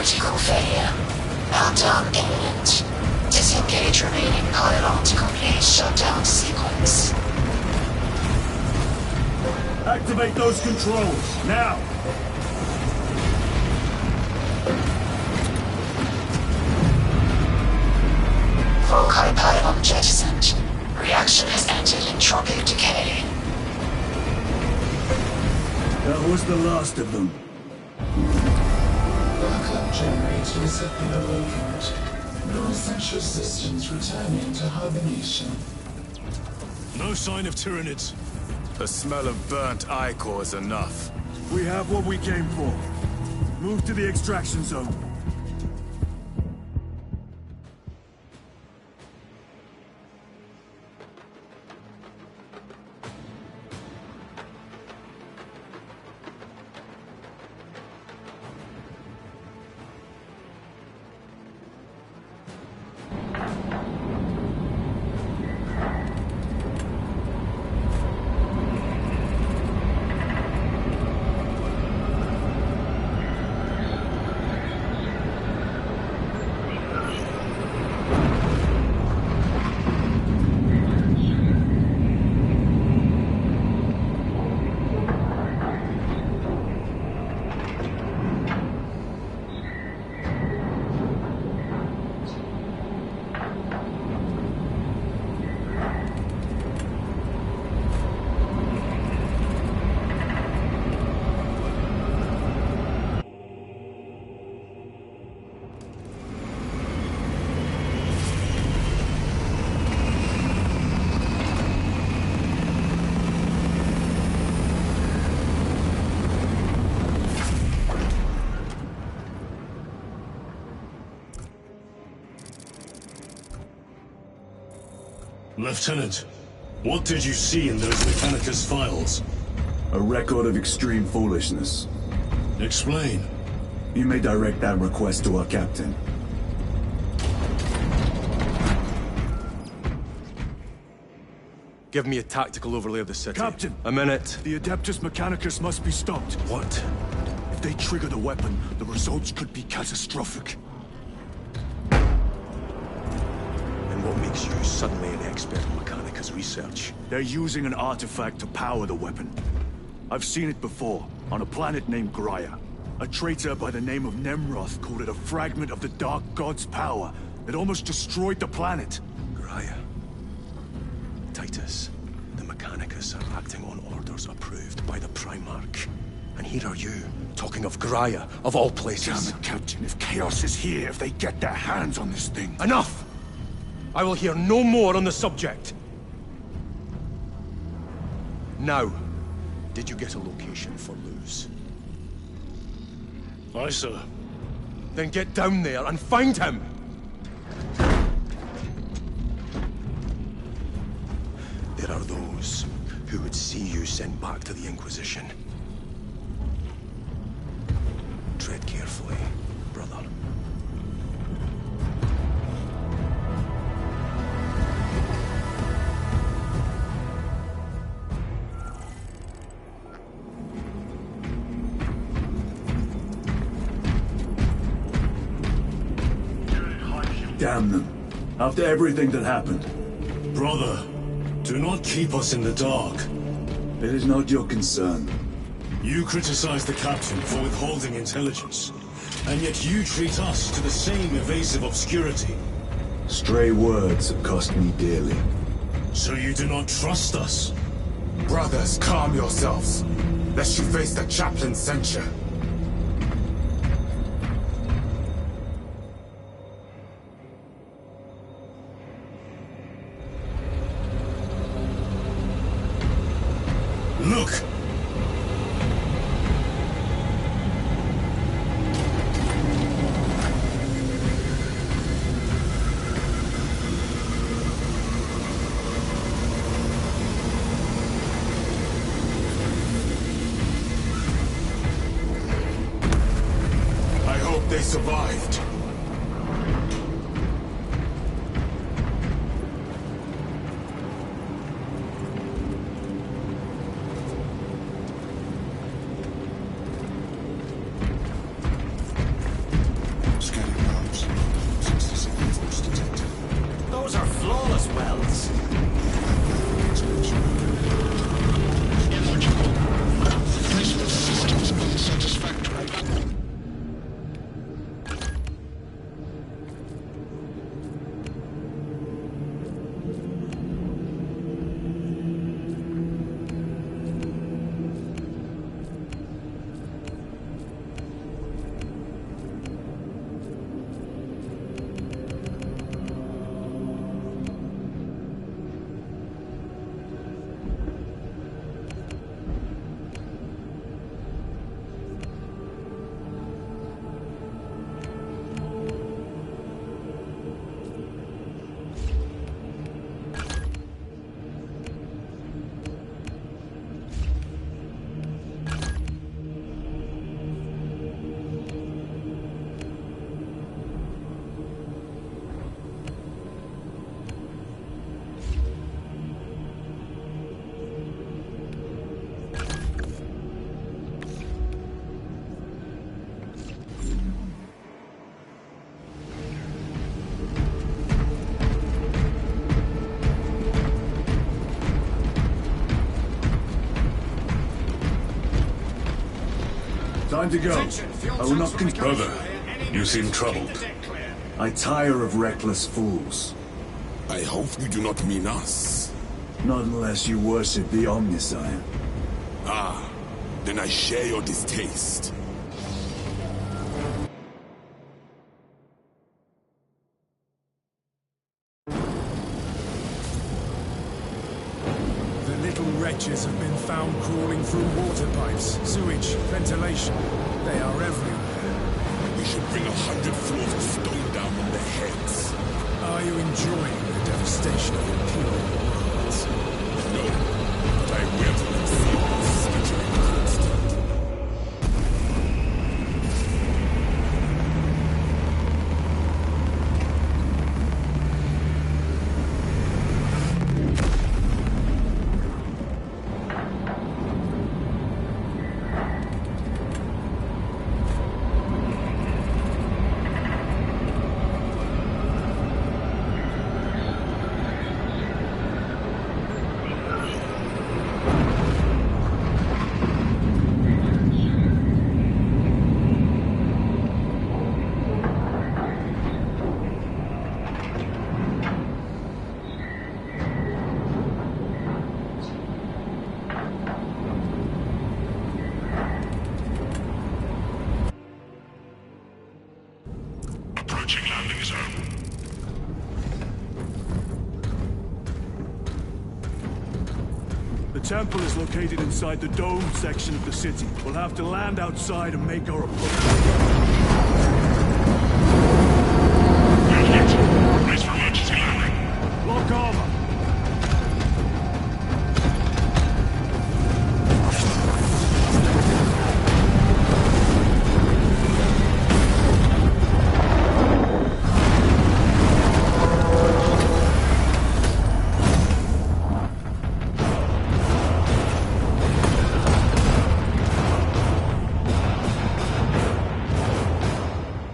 Critical failure. Meltdown imminent. Disengage remaining pylon to complete shutdown sequence. Activate those controls, now! Foci pylon jettisoned. Reaction has entered entropic decay. That was the last of them. Backup generators have been awakened. No essential systems returning to hibernation. No sign of Tyranids. The smell of burnt ichor is enough. We have what we came for. Move to the extraction zone. Lieutenant, what did you see in those Mechanicus files? A record of extreme foolishness. Explain. You may direct that request to our captain. Give me a tactical overlay of the city. Captain! A minute. The Adeptus Mechanicus must be stopped. What? If they trigger the weapon, the results could be catastrophic. And what makes you suddenly an expert in Mechanicus research? They're using an artifact to power the weapon. I've seen it before, on a planet named Graia. A traitor by the name of Nemroth called it a fragment of the Dark God's power that almost destroyed the planet. Graia. Titus, the Mechanicus are acting on orders approved by the Primarch. And here are you, talking of Graia, of all places. Damn it, Captain, if Chaos is here, if they get their hands on this thing... Enough! I will hear no more on the subject. Now, did you get a location for Luz? Aye, sir. Then get down there and find him! There are those who would see you sent back to the Inquisition. Tread carefully, brother. Damn them. After everything that happened. Brother, do not keep us in the dark. It is not your concern. You criticize the captain for withholding intelligence, and yet you treat us to the same evasive obscurity. Stray words have cost me dearly. So you do not trust us? Brothers, calm yourselves, lest you face the chaplain's censure. Look! I hope they survived. Time to go. I will not Brother, you seem troubled. I tire of reckless fools. I hope you do not mean us. Not unless you worship the Omniscient. Ah, then I share your distaste. The little wretches have been found crawling through water pipes, sewage, ventilation. They are everywhere. We should bring 100 floors of stone down on their heads. Are you enjoying the devastation of impure worlds? No, but I will to them see this skittering monster. Approaching landing zone. The temple is located inside the domed section of the city. We'll have to land outside and make our approach. Brace for emergency landing. Lock armor!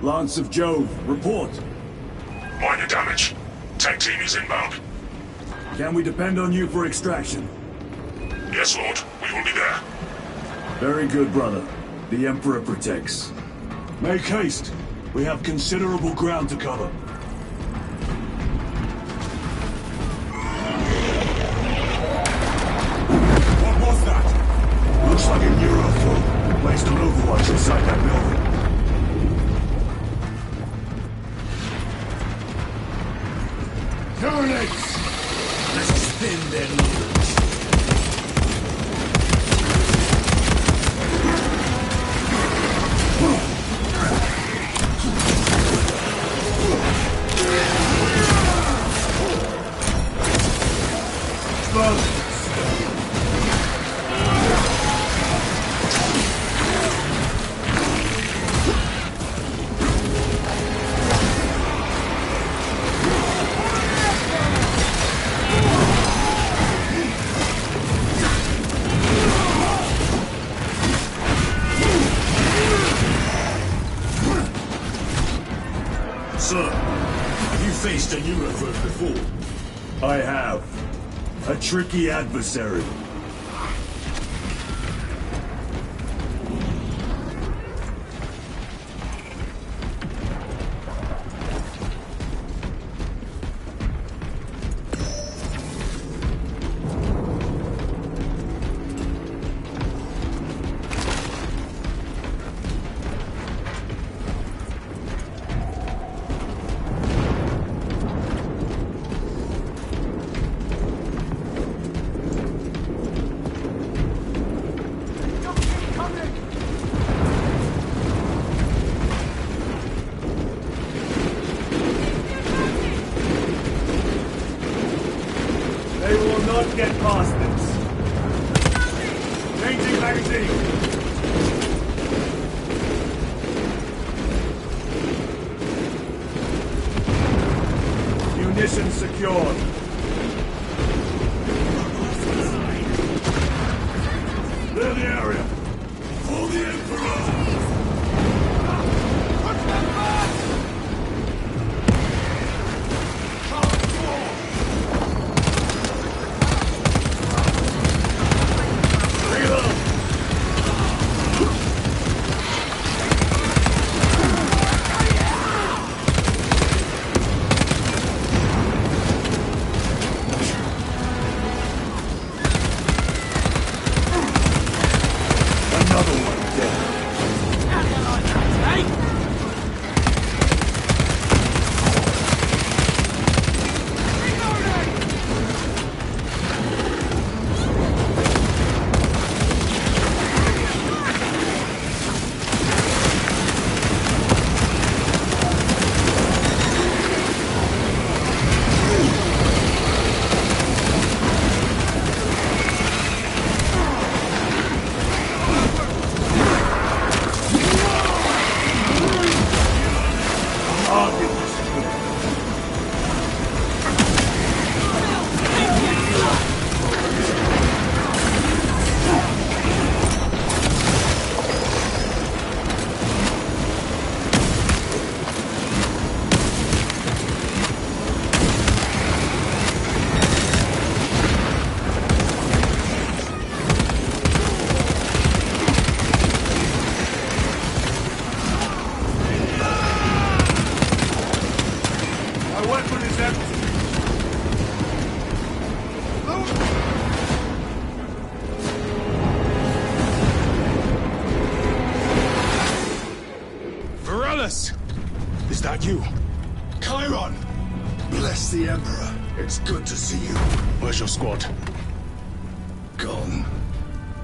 Lance of Jove, report. Minor damage. Tech team is inbound. Can we depend on you for extraction? Yes, Lord. We will be there. Very good, brother. The Emperor protects. Make haste. We have considerable ground to cover. What was that? Looks like a Neurophone. Placed on overwatch inside that building. Terminates! Let's spin their numbers. Sir, have you faced a Neurophone before? I have. A tricky adversary. They will not get past this. Changing magazine. Munitions secured. Clear the area. For the Emperor! Varellus! Is that you? Chiron! Bless the Emperor. It's good to see you. Where's your squad? Gone.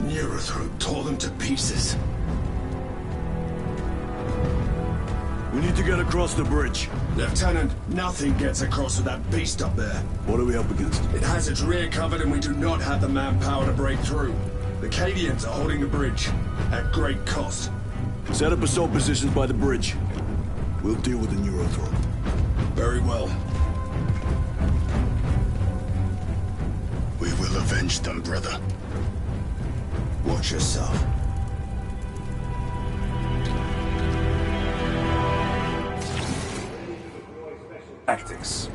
Neurothroat tore them to pieces. We need to get across the bridge. Lieutenant, nothing gets across with that beast up there. What are we up against? It has its rear covered and we do not have the manpower to break through. The Cadians are holding the bridge, at great cost. Set up assault positions by the bridge. We'll deal with the Neurothroat. Very well. We will avenge them, brother. Watch yourself. Tactics.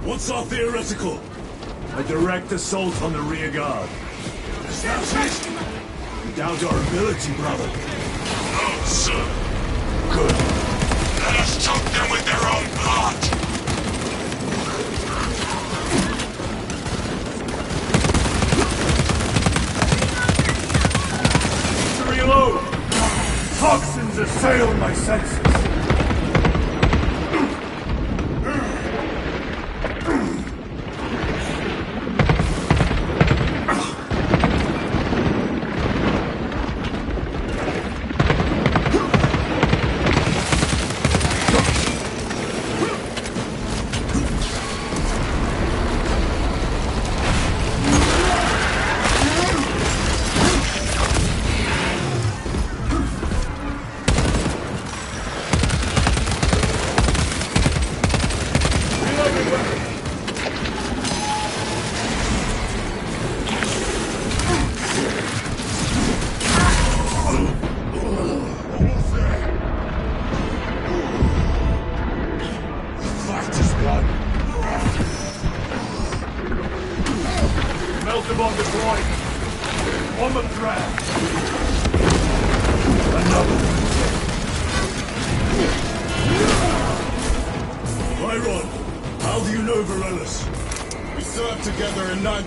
What's our theoretical? A direct assault on the rear guard. Is that it? You doubt our ability, brother. No, sir. Good. Let us choke them with their own blood. To reload! Toxins assail my senses.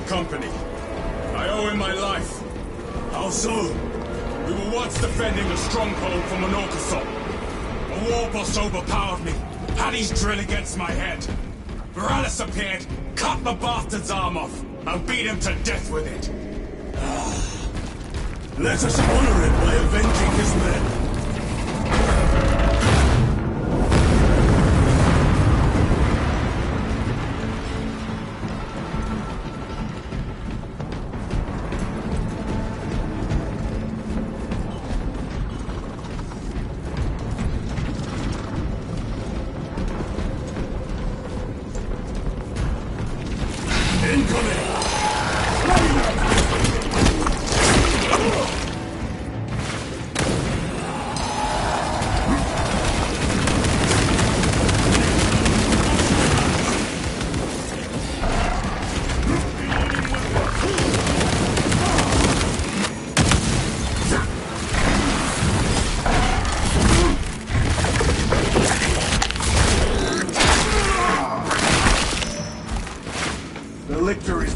Company. I owe him my life. How so? We were once defending a stronghold from an Orcathon. A war boss overpowered me, had his drill against my head. Varellus appeared, cut the bastard's arm off, and beat him to death with it. Let us honor him by avenging his men.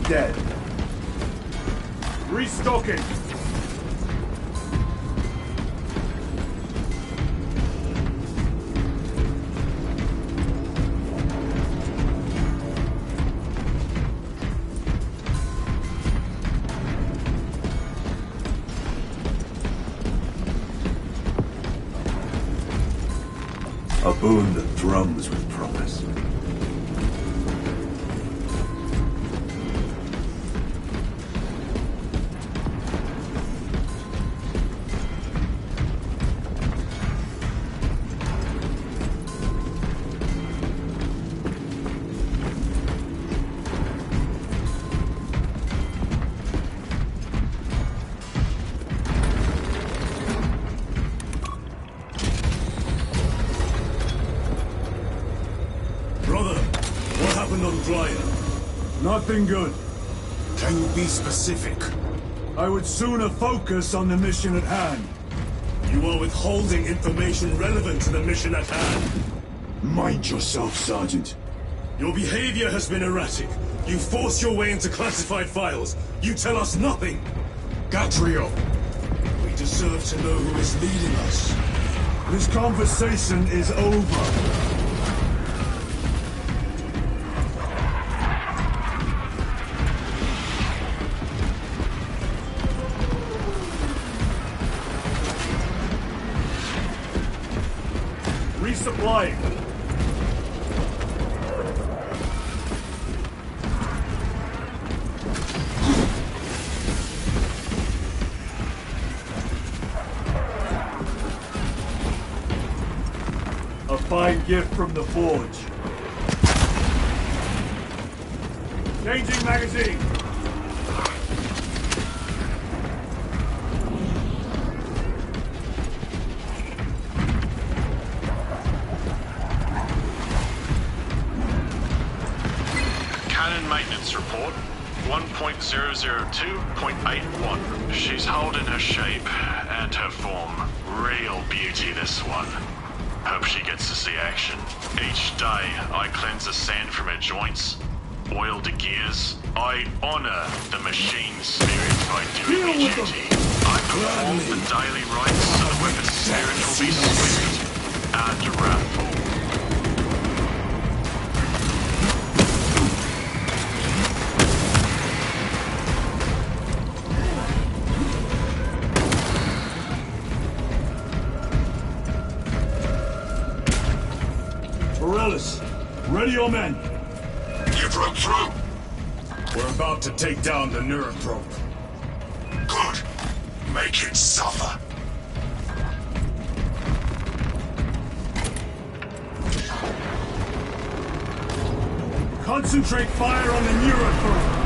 Dead. Restocking. A boon that drums with promise. Nothing good. Can you be specific? I would sooner focus on the mission at hand. You are withholding information relevant to the mission at hand. Mind yourself, Sergeant. Your behavior has been erratic. You force your way into classified files. You tell us nothing. Gatrio, we deserve to know who is leading us. This conversation is over. Resupplying. A fine gift from the forge. Changing magazine. Cannon maintenance report 1.002.81. She's holding her shape and her form. Real beauty, this one. Hope she gets to see action. Each day, I cleanse the sand from her joints, oil the gears. I honor the machine's spirit by doing my duty. I perform the daily rites so the weapon's spirit will be swift and wrathful. Ready your men. You broke through. We're about to take down the Neuroprobe. Good. Make it suffer. Concentrate fire on the Neuroprobe.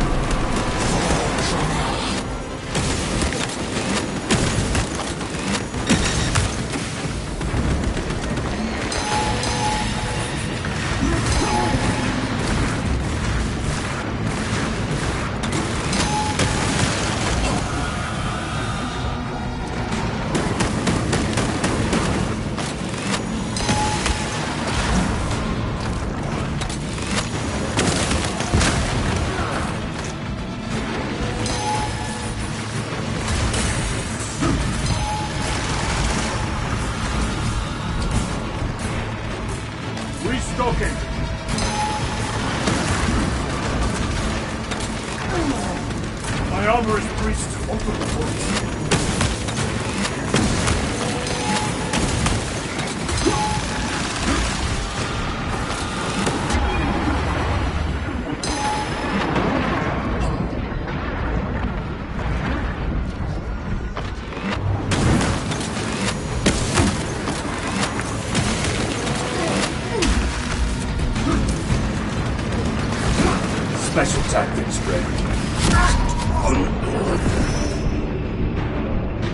Restocking. My armor is breached. Open the ports. Special tactics ready.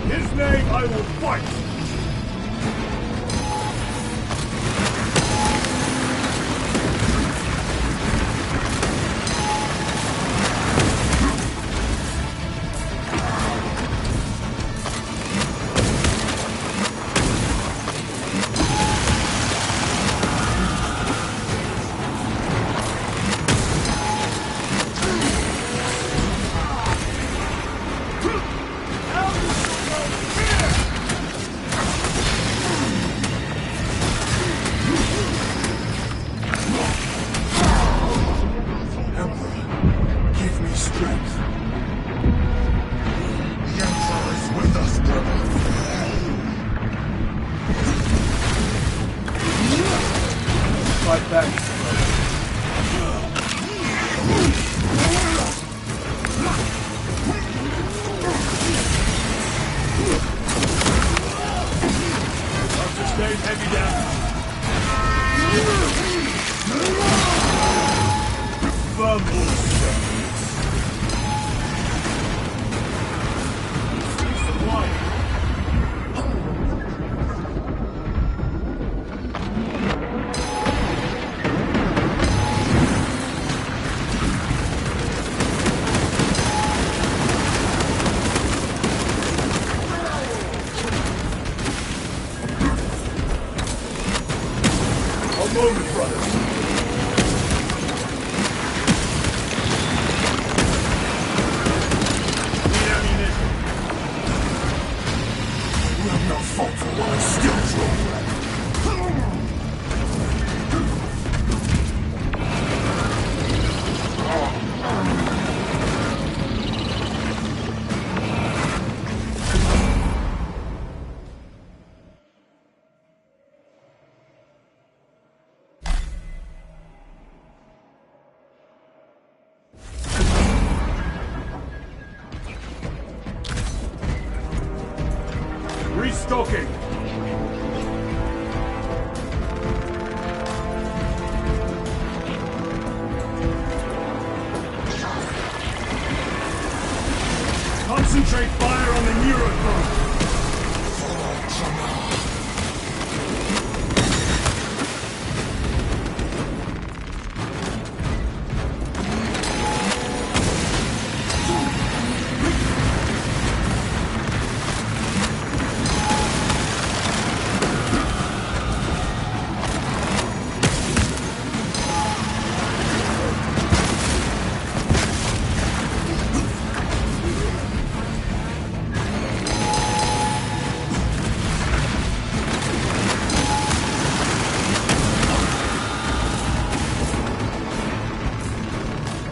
His name I will fight! Fight back. Sustained heavy damage. Fumble. Supply. Moment, brothers. Need ammunition. You have no fault for what I still drove. Restocking! Concentrate fire on the Neurothrope!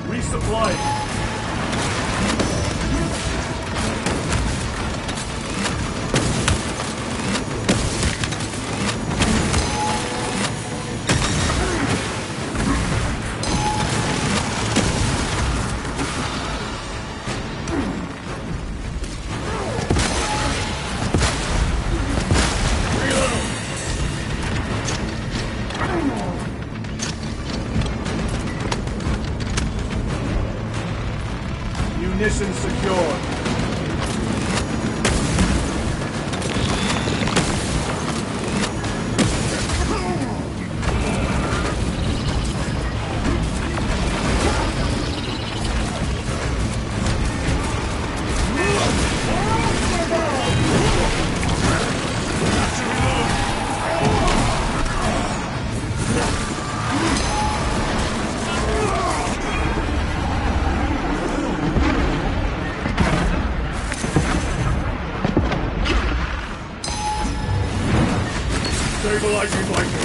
Resupply! Munitions secured. Stabilizing blanket.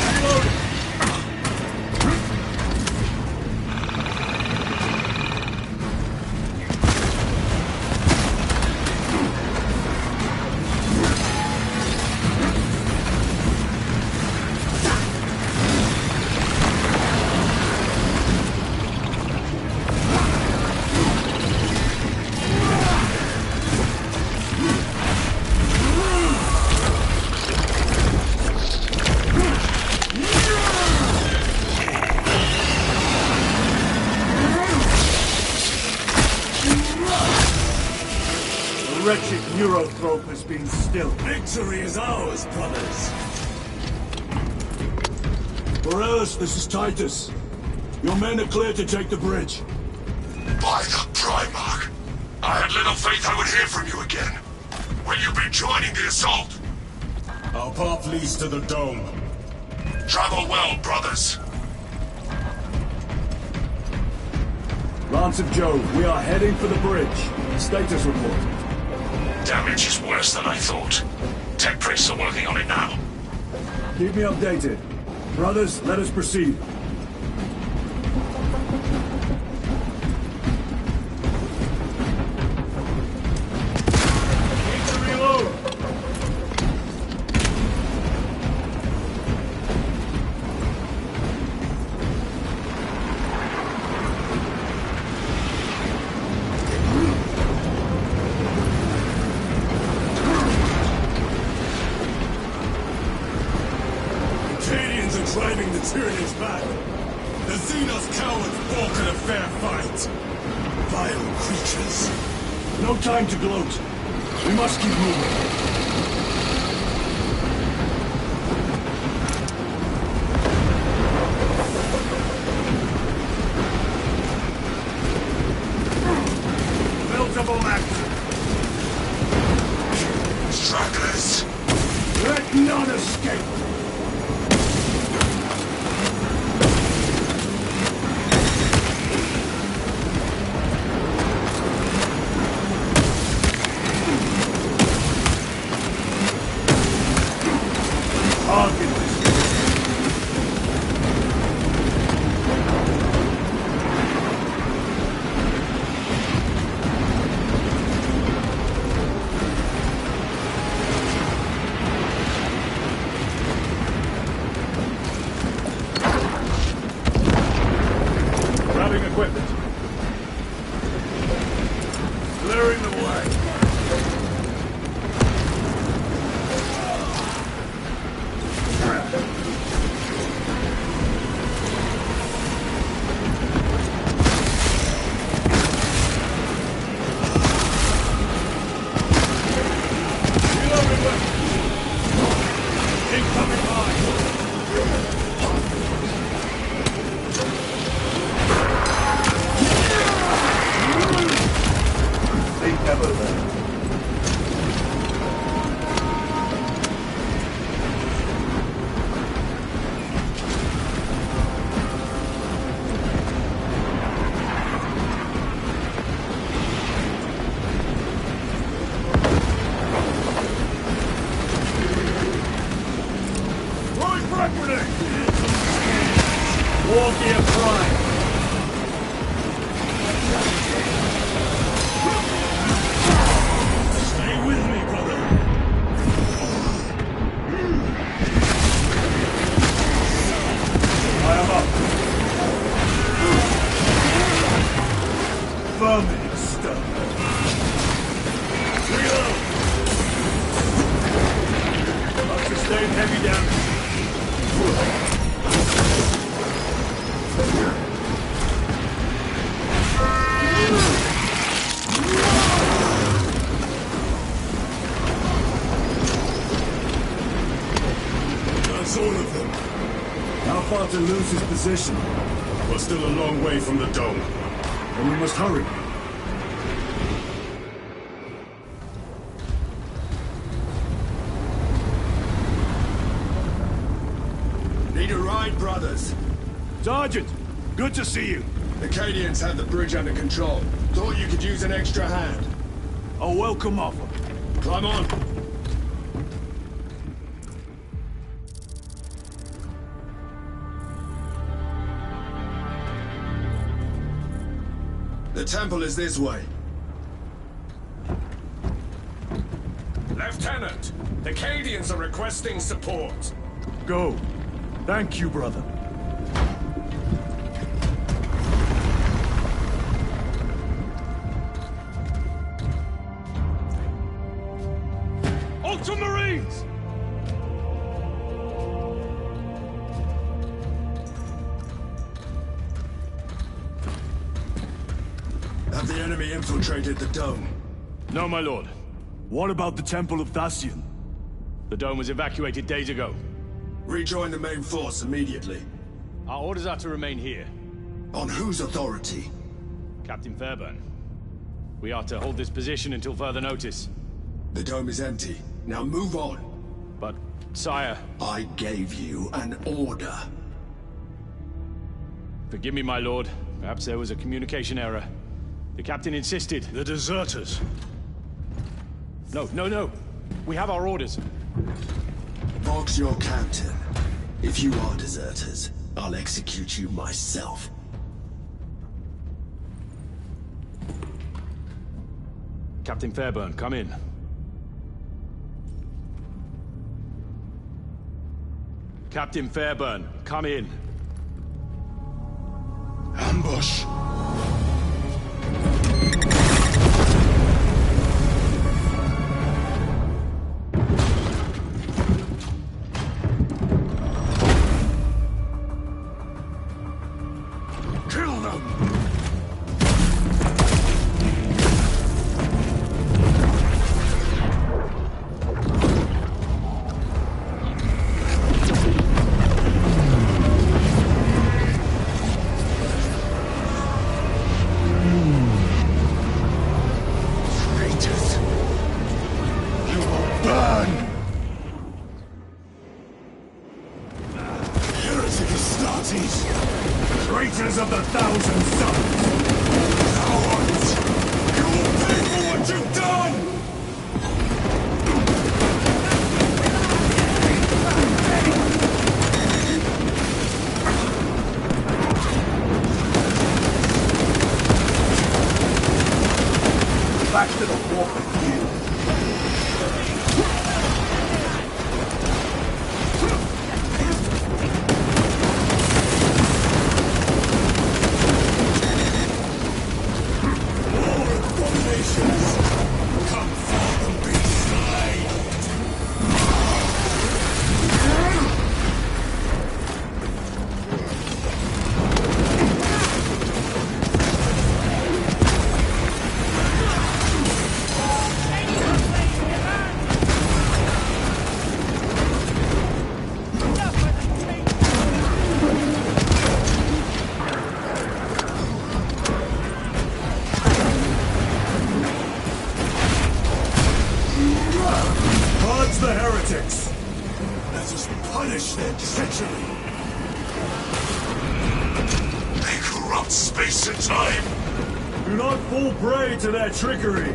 Reloading. The wretched Neurothrope has been stilled. Victory is ours, brothers. Morales, this is Titus. Your men are clear to take the bridge. By the Primarch! I had little faith I would hear from you again. Will you be joining the assault? Our path leads to the dome. Travel well, brothers. Lance of Jove, we are heading for the bridge. Status report. Damage is worse than I thought. Tech priests are working on it now. Keep me updated. Brothers, let us proceed. Need to reload! Driving the Tyranids back. The Xenos cowards balk at a fair fight. Vile creatures. No time to gloat. We must keep moving. Multiple action. Stragglers. Let none escape. clearing the way. To lose his position. We're still a long way from the dome. And we must hurry. Need a ride, brothers? Sergeant, good to see you. The Cadians have the bridge under control. Thought you could use an extra hand. A welcome offer. Climb on. The temple is this way. Lieutenant, the Cadians are requesting support. Go. Thank you, brother. Ultramarines! Have the enemy infiltrated the dome? No, my lord. What about the Temple of Thasian? The dome was evacuated days ago. Rejoin the main force immediately. Our orders are to remain here. On whose authority? Captain Fairburn. We are to hold this position until further notice. The dome is empty. Now move on. But, sire... I gave you an order. Forgive me, my lord. Perhaps there was a communication error. The captain insisted. The deserters. No. We have our orders. Vox your captain. If you are deserters, I'll execute you myself. Captain Fairburn, come in. Captain Fairburn, come in. Ambush! Kill them! Traitors of the Thousand Suns! Cowards! You will pay for what you've done! Back to the walk with you! More nations. Come forth and be slain. Purge the heretics! Let us punish their treachery! They corrupt space and time! Do not fall prey to their trickery!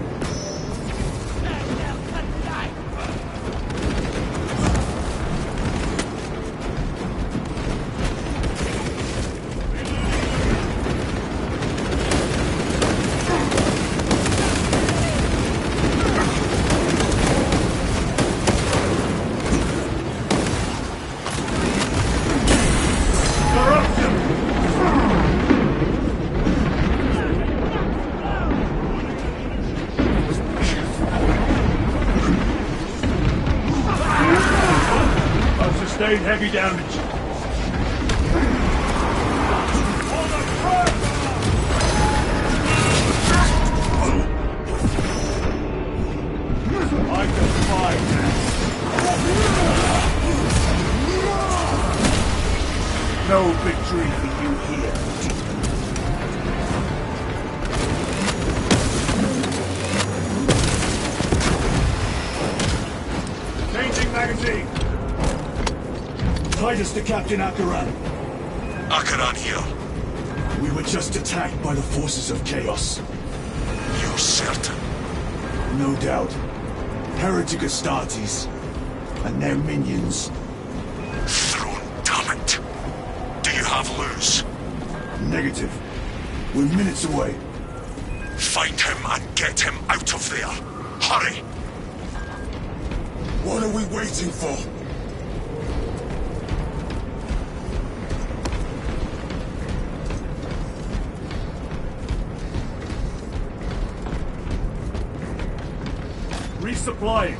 Sustained heavy damage. I defy that. No victory for you here. Changing magazine. Titus to Captain Akaran. Akaran here. We were just attacked by the forces of Chaos. You're certain? No doubt. Heretic Astartes. And their minions. Throne, damn it. Do you have Luz? Negative. We're minutes away. Find him and get him out of there. Hurry! What are we waiting for? Resupplying.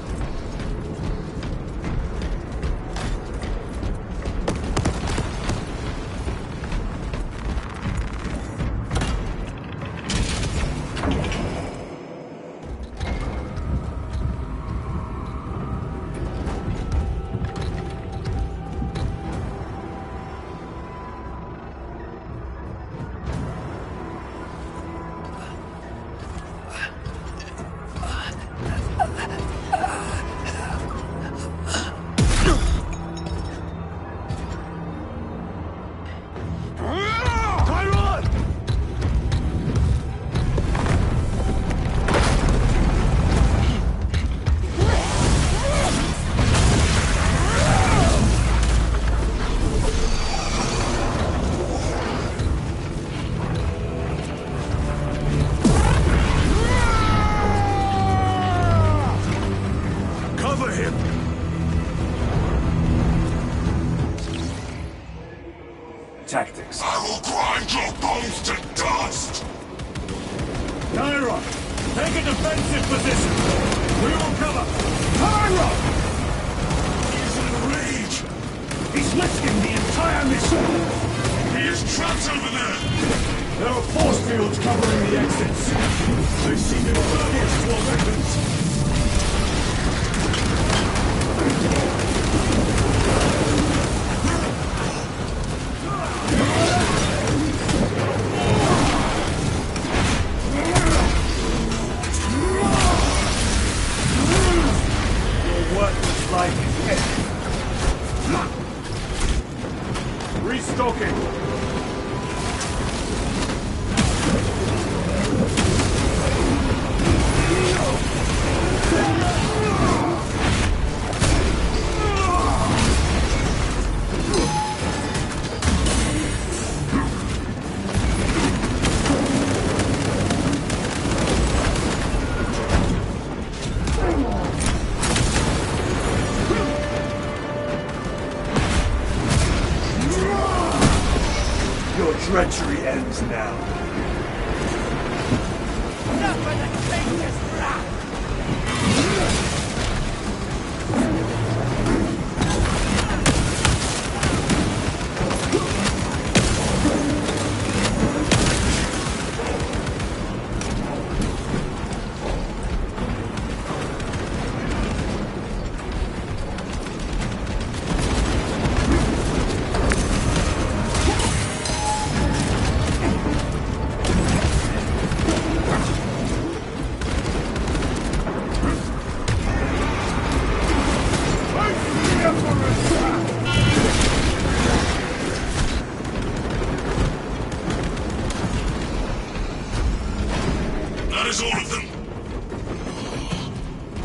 Tactics. I will grind your bones to dust! Naira, take a defensive position. We will cover. Naira! He's in a rage! He's lifting the entire mission. He is trapped over there! There are force fields covering the exits. They seem impervious to our weapons. Restocking. Your treachery ends now. Enough of the king! all of them?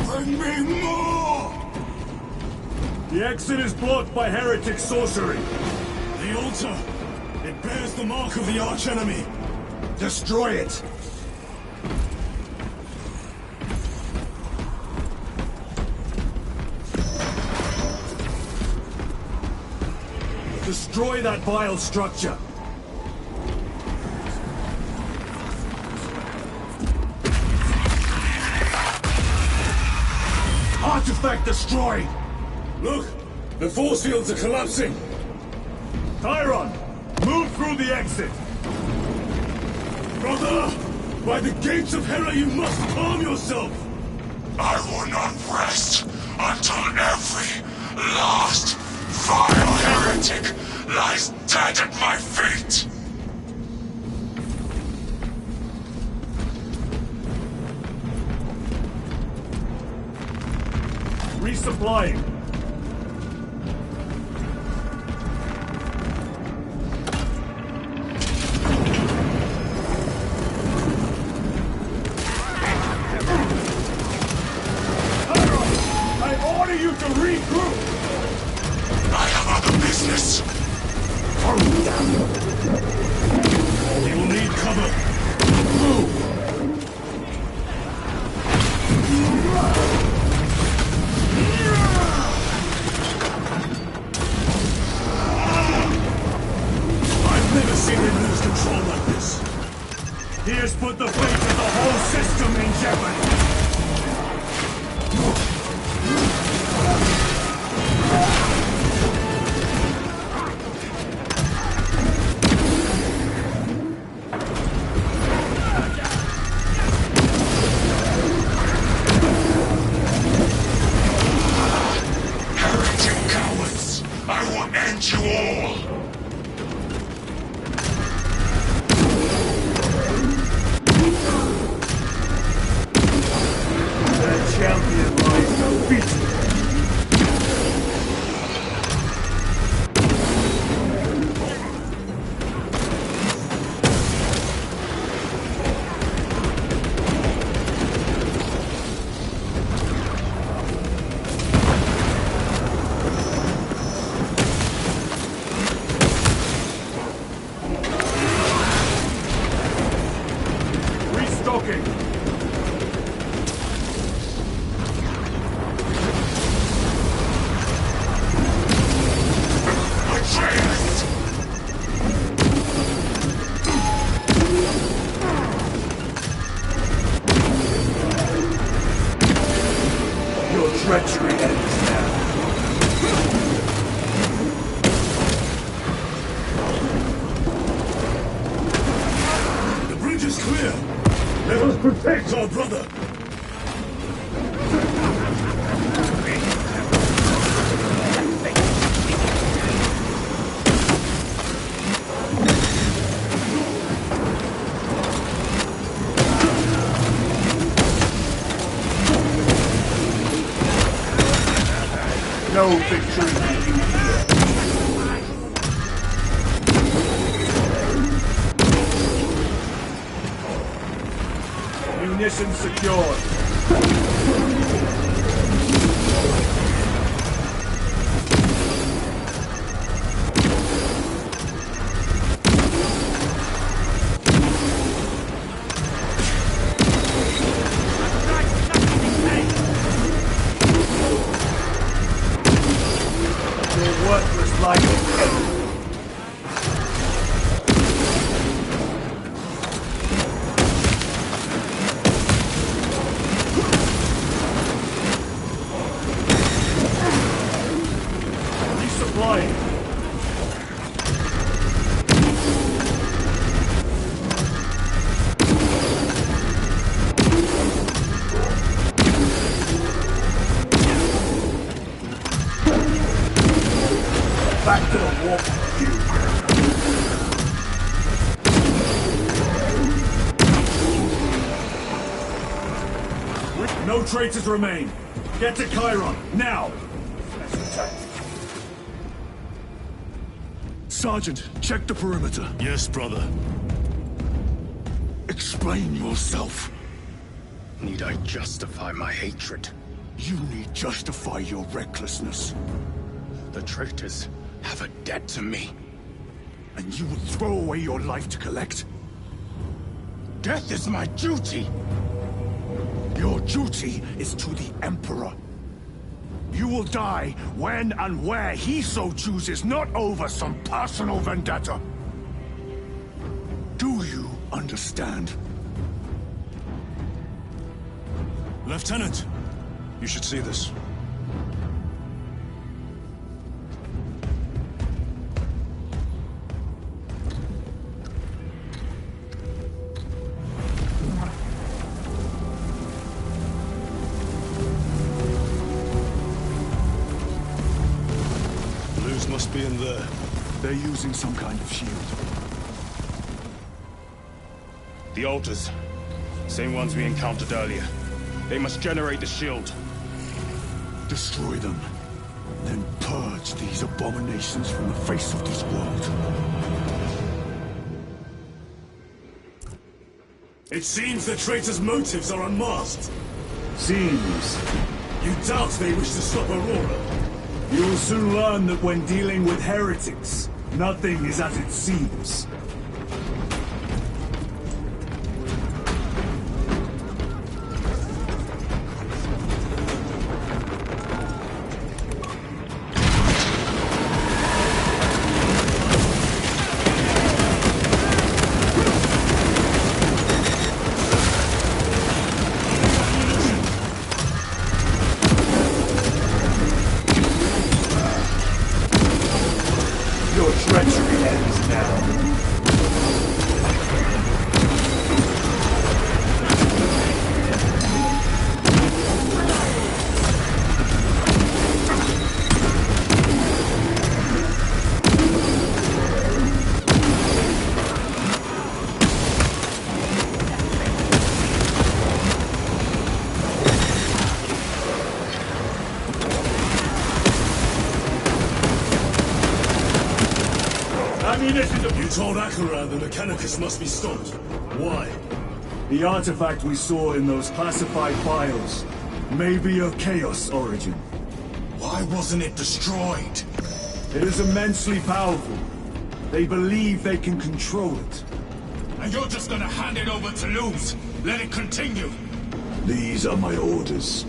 Bring me more! The exit is blocked by heretic sorcery. The altar, it bears the mark of the archenemy. Destroy it! Destroy that vile structure! Artifact destroyed! Look! The force fields are collapsing! Tyron! Move through the exit! Brother! By the gates of Hera, you must calm yourself! I will not rest until every last vile heretic lies dead at my feet! Resupplying. I order you to regroup! I have other business. You will need cover. Move! I've never seen him lose control like this. He has put the fate of the whole system in jeopardy. Heretic cowards! I will end you all! The champion lies defeated. Restocking. Betrayers! Your treachery ends now. The bridge is clear. Let us protect our brother. No victory for you here. Munitions secured. Your worthless life is ended. Resupplying. Back to the warp cube. No traitors remain. Get to Chiron, now! Sergeant, check the perimeter. Yes, brother. Explain yourself. Need I justify my hatred? You need justify your recklessness. The traitors have a debt to me. And you would throw away your life to collect? Death is my duty! Your duty is to the Emperor. You will die when and where he so chooses, not over some personal vendetta. Do you understand? Lieutenant, you should see this. Blues must be in there. They're using some kind of shield. The altars. Same ones we encountered earlier. They must generate the shield. Destroy them. Then purge these abominations from the face of this world. It seems the traitors' motives are unmasked. Seems. You doubt they wish to stop Aurora? You will soon learn that when dealing with heretics, nothing is as it seems. Your treachery ends now. You told Akira the Mechanicus must be stopped. Why? The artifact we saw in those classified files may be of Chaos origin. Why wasn't it destroyed? It is immensely powerful. They believe they can control it. And you're just gonna hand it over to Luz? Let it continue? These are my orders.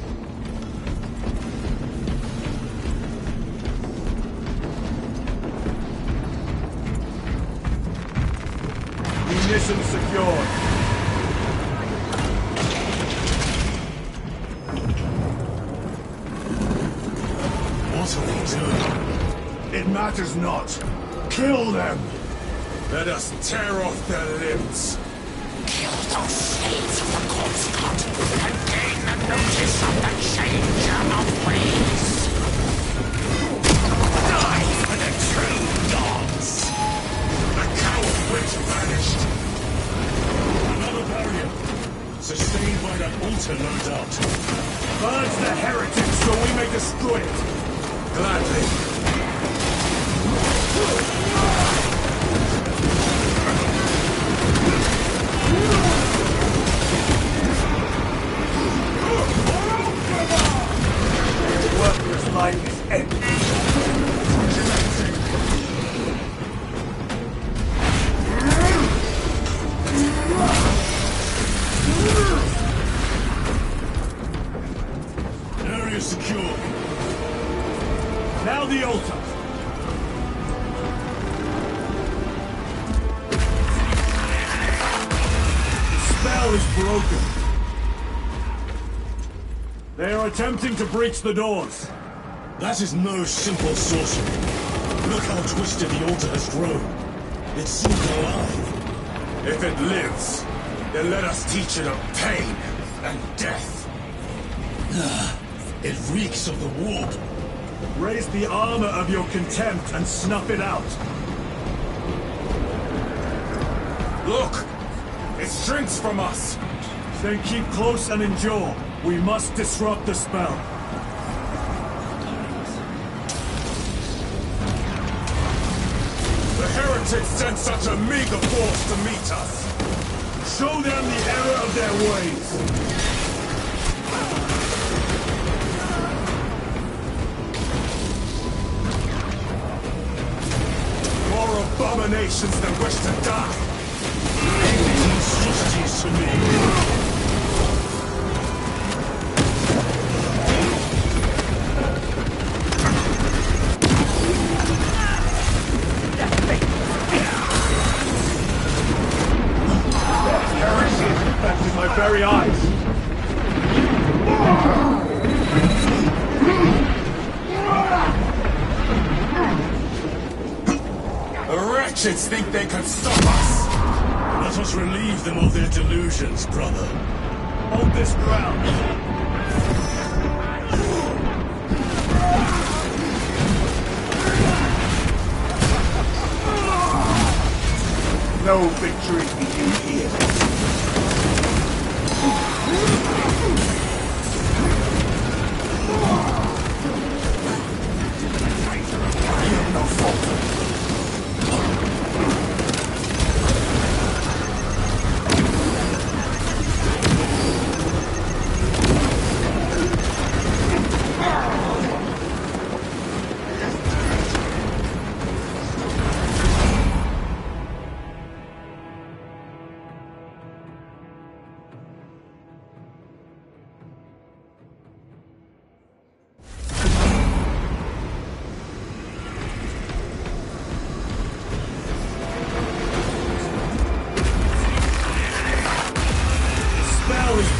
Munitions secured. What are they doing? It matters not. Kill them! Let us tear off their limbs. Kill those slaves of the corpse god and gain the notice of the changer of ways. Die for the true gods! The coward witch vanished. Another barrier. Sustained by that altar, no doubt. Purge the heretics so we may destroy it. Gladly. Worthless life is empty. Area secure. Now the altar. The spell is broken. They are attempting to breach the doors. That is no simple sorcery. Look how twisted the altar has grown. It seems alive. If it lives, then let us teach it of pain and death. It reeks of the warp. Raise the armor of your contempt and snuff it out. Look! It shrinks from us! Then keep close and endure. We must disrupt the spell. The heretics sent such a meager force to meet us! Show them the error of their ways. abominations that wish to die! Leave these monstrosities to me! Infected my very eyes! The wretches think they can stop us! Let us relieve them of their delusions, brother. Hold this ground! No victory for you here!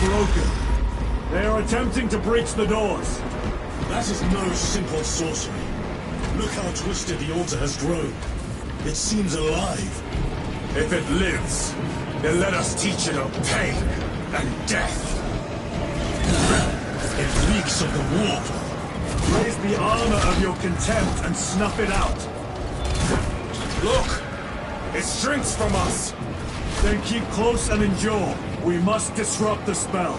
Broken. They are attempting to breach the doors. That is no simple sorcery. Look how twisted the altar has grown. It seems alive. If it lives, then let us teach it of pain and death. It reeks of the war. Raise the armor of your contempt and snuff it out. Look! It shrinks from us! Then keep close and endure. We must disrupt the spell.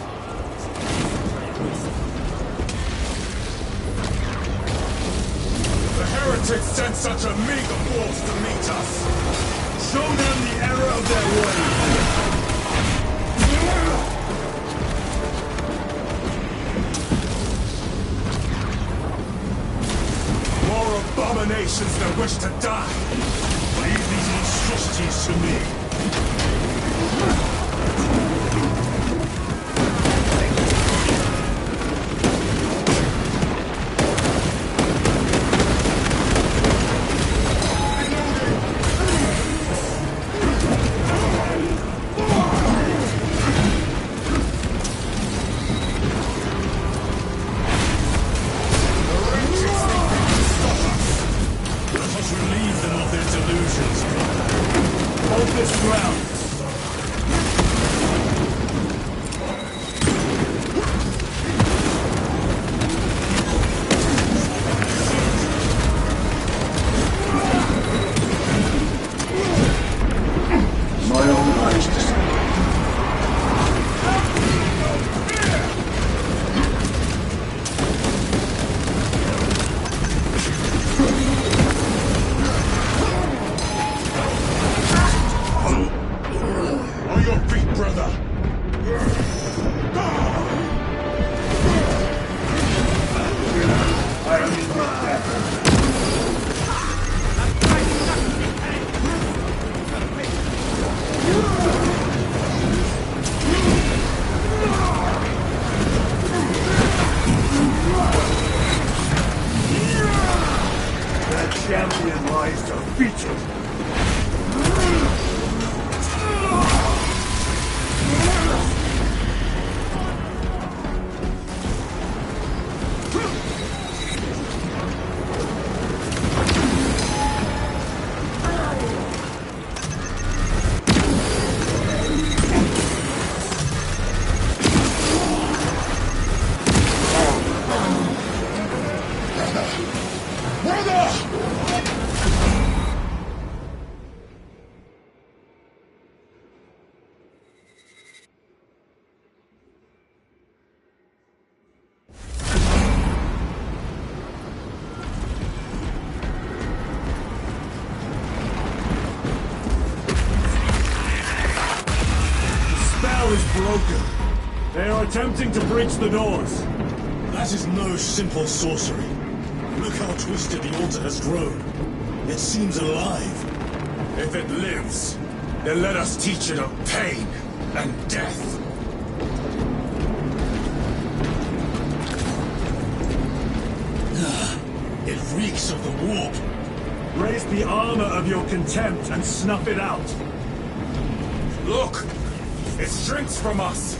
The heretics sent such a meager force to meet us! Show them the error of their ways! More abominations that wish to die! Leave these monstrosities to me! Champion lies defeated. Is broken. They are attempting to breach the doors. That is no simple sorcery. Look how twisted the altar has grown. It seems alive. If it lives, then let us teach it of pain and death. It reeks of the warp. Raise the armor of your contempt and snuff it out. Look! It shrinks from us!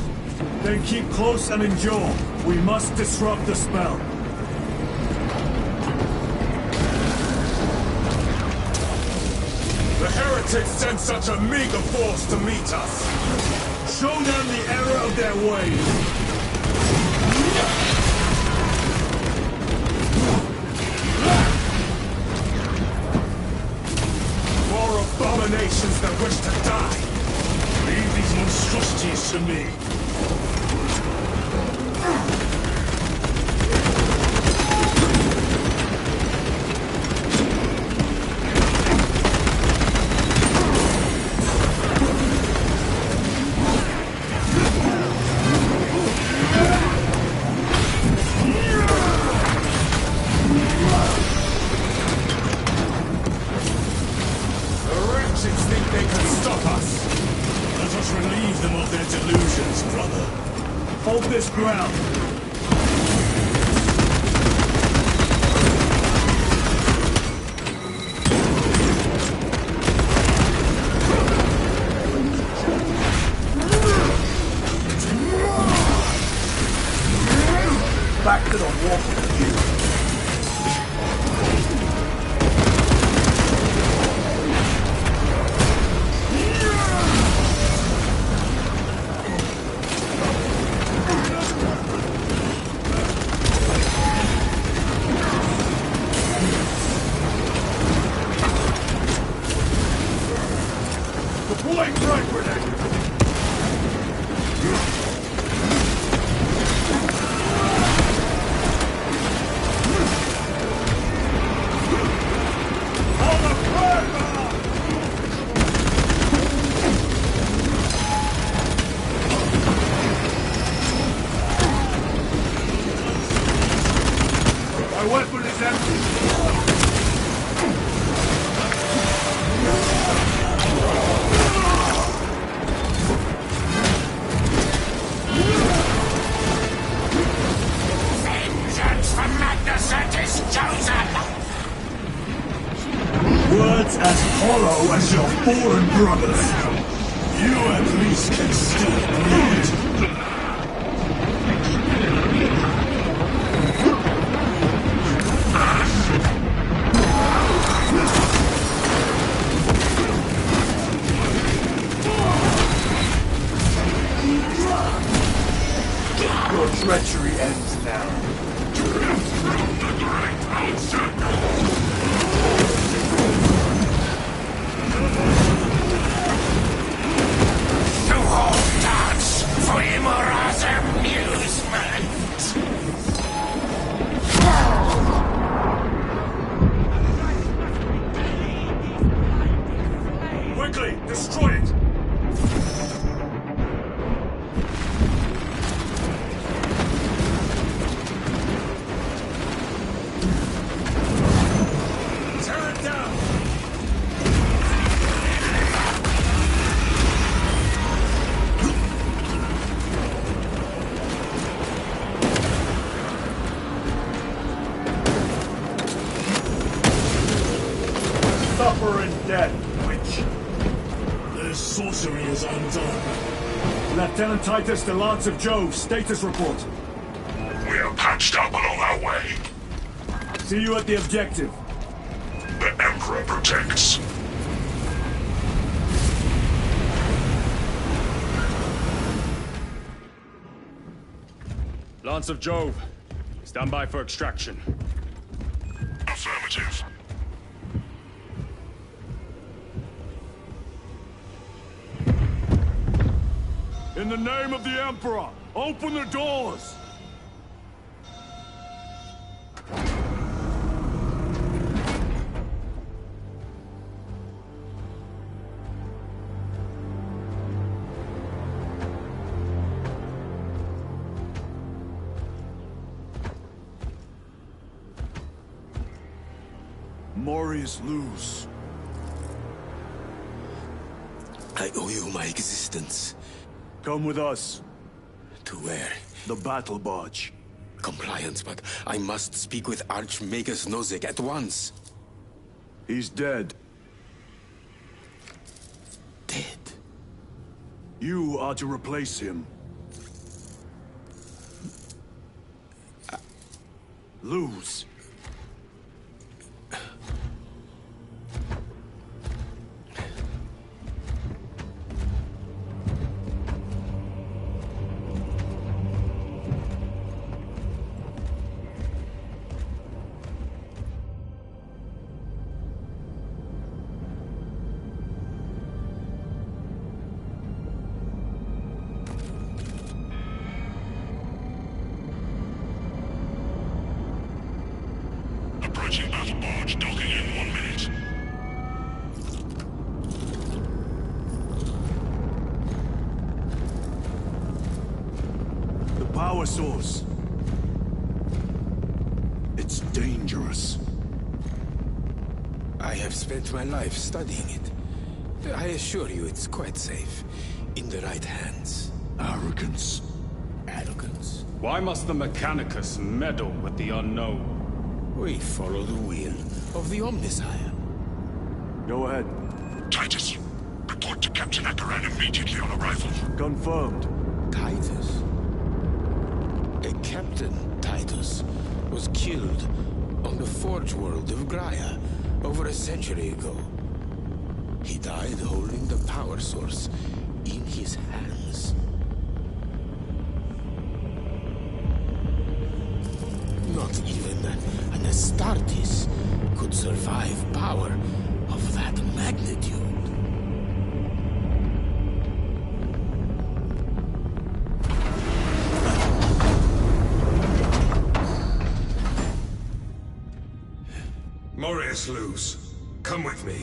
Then keep close and endure. We must disrupt the spell. The heretics sent such a meager force to meet us. Show them the error of their ways. More abominations that wish to die. Leave these monstrosities to me. Hold this ground. Back to the wall with you. My weapon is empty. Vengeance from Magnificent is chosen! Words as hollow as your fallen brothers. You at least can still breathe. Your treachery ends now. To hold dance for Imora's amusement! Quickly, destroy it! Suffer in death, witch. Their sorcery is undone. Lieutenant Titus, the Lance of Jove, status report. We are patched up along our way. See you at the objective. The Emperor protects. Lance of Jove, stand by for extraction. Affirmative. In the name of the Emperor, open the doors! Mori is loose. I owe you my existence. Come with us. To where? The battle barge. Compliance, but I must speak with Archmagus Nozick at once. He's dead. Dead? You are to replace him. Lose. Approaching battle barge, docking in 1 minute. The power source. It's dangerous. I have spent my life studying it. I assure you it's quite safe. In the right hands. Arrogance. Arrogance? Why must the Mechanicus meddle with the unknown? We follow the will of the Omnisire. Go ahead. Titus, report to Captain Akaran immediately on arrival. Confirmed. Titus? A Captain Titus was killed on the Forge world of Graia over a century ago. He died holding the power source in his hands. Not even an Astartes could survive power of that magnitude. Morius Luz, come with me.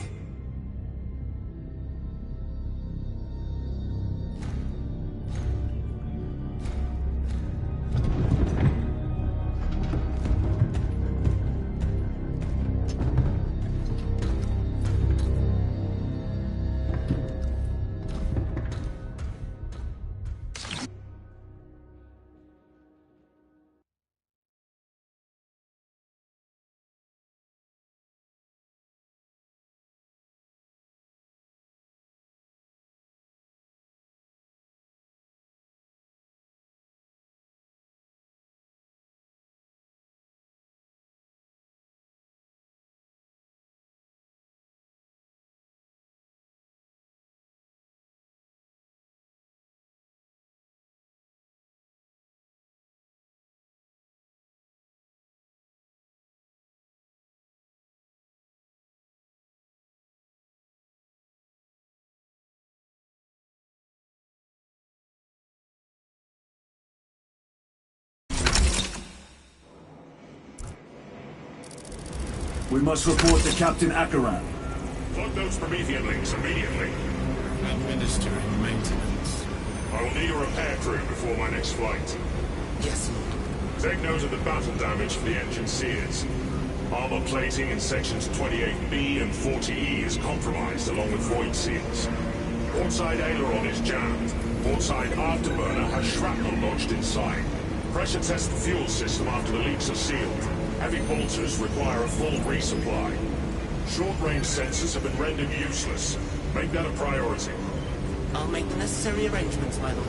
We must report to Captain Akaran. Plug those Promethean links immediately. Administering maintenance. I will need a repair crew before my next flight. Yes, Lord. Take note of the battle damage for the engine sears. Armor plating in sections 28B and 40E is compromised along with void seals. Portside aileron is jammed. Portside afterburner has shrapnel lodged inside. Pressure test the fuel system after the leaks are sealed. Heavy bolters require a full resupply. Short-range sensors have been rendered useless. Make that a priority. I'll make the necessary arrangements, my lord.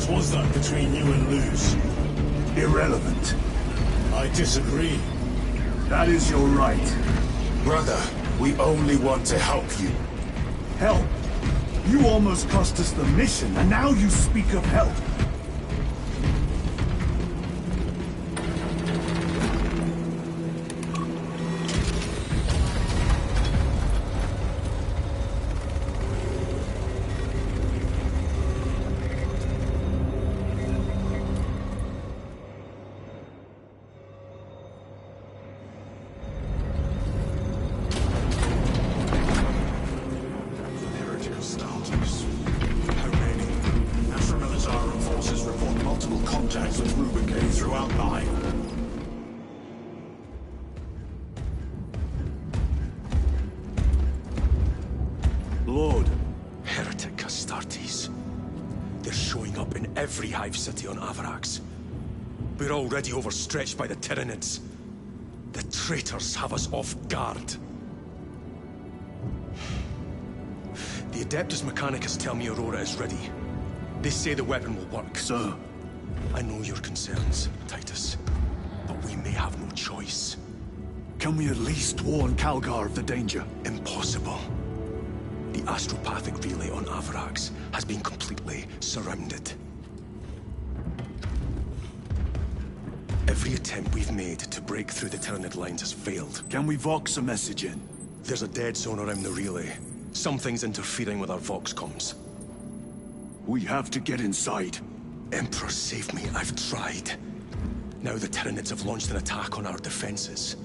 What was that between you and Luz? Irrelevant. I disagree. That is your right. Brother, we only want to help you. Help? You almost cost us the mission, and now you speak of help. Lord. Heretic Astartes. They're showing up in every hive city on Avarax. We're already overstretched by the Tyranids. The traitors have us off guard. The Adeptus Mechanicus tell me Aurora is ready. They say the weapon will work. Sir. I know your concerns, Titus, but we may have no choice. Can we at least warn Calgar of the danger? Impossible. The astropathic relay on Avarax has been completely surrounded. Every attempt we've made to break through the Tyranid lines has failed. Can we Vox a message in? There's a dead zone around the relay. Something's interfering with our Vox comms. We have to get inside. Emperor, save me. I've tried. Now the Tyranids have launched an attack on our defenses.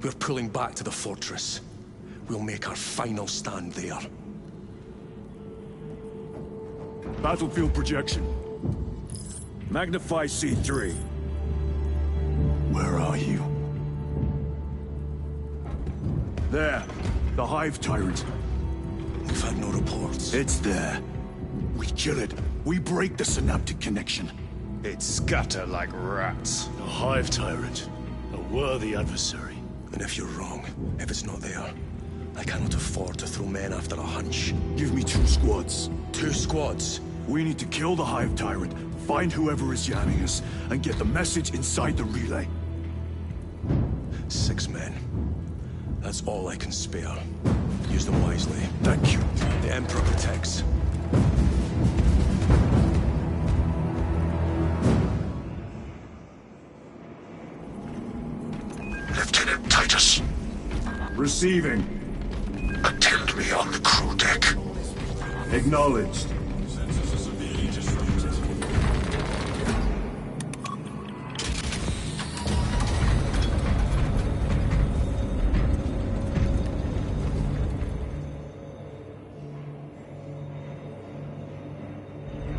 We're pulling back to the fortress. We'll make our final stand there. Battlefield projection. Magnify C3. Where are you? There. The Hive Tyrant. We've had no reports. It's there. We kill it. We break the synaptic connection. It scatter like rats. A Hive Tyrant. A worthy adversary. And if you're wrong, if it's not there, I cannot afford to throw men after a hunch. Give me 2 squads. 2 squads? We need to kill the Hive Tyrant, find whoever is jamming us, and get the message inside the relay. 6 men. That's all I can spare. Use them wisely. Thank you. The Emperor protects. Lieutenant Titus. Receiving. Attend me on the crew deck. Acknowledged. Sensors are severely disrupted.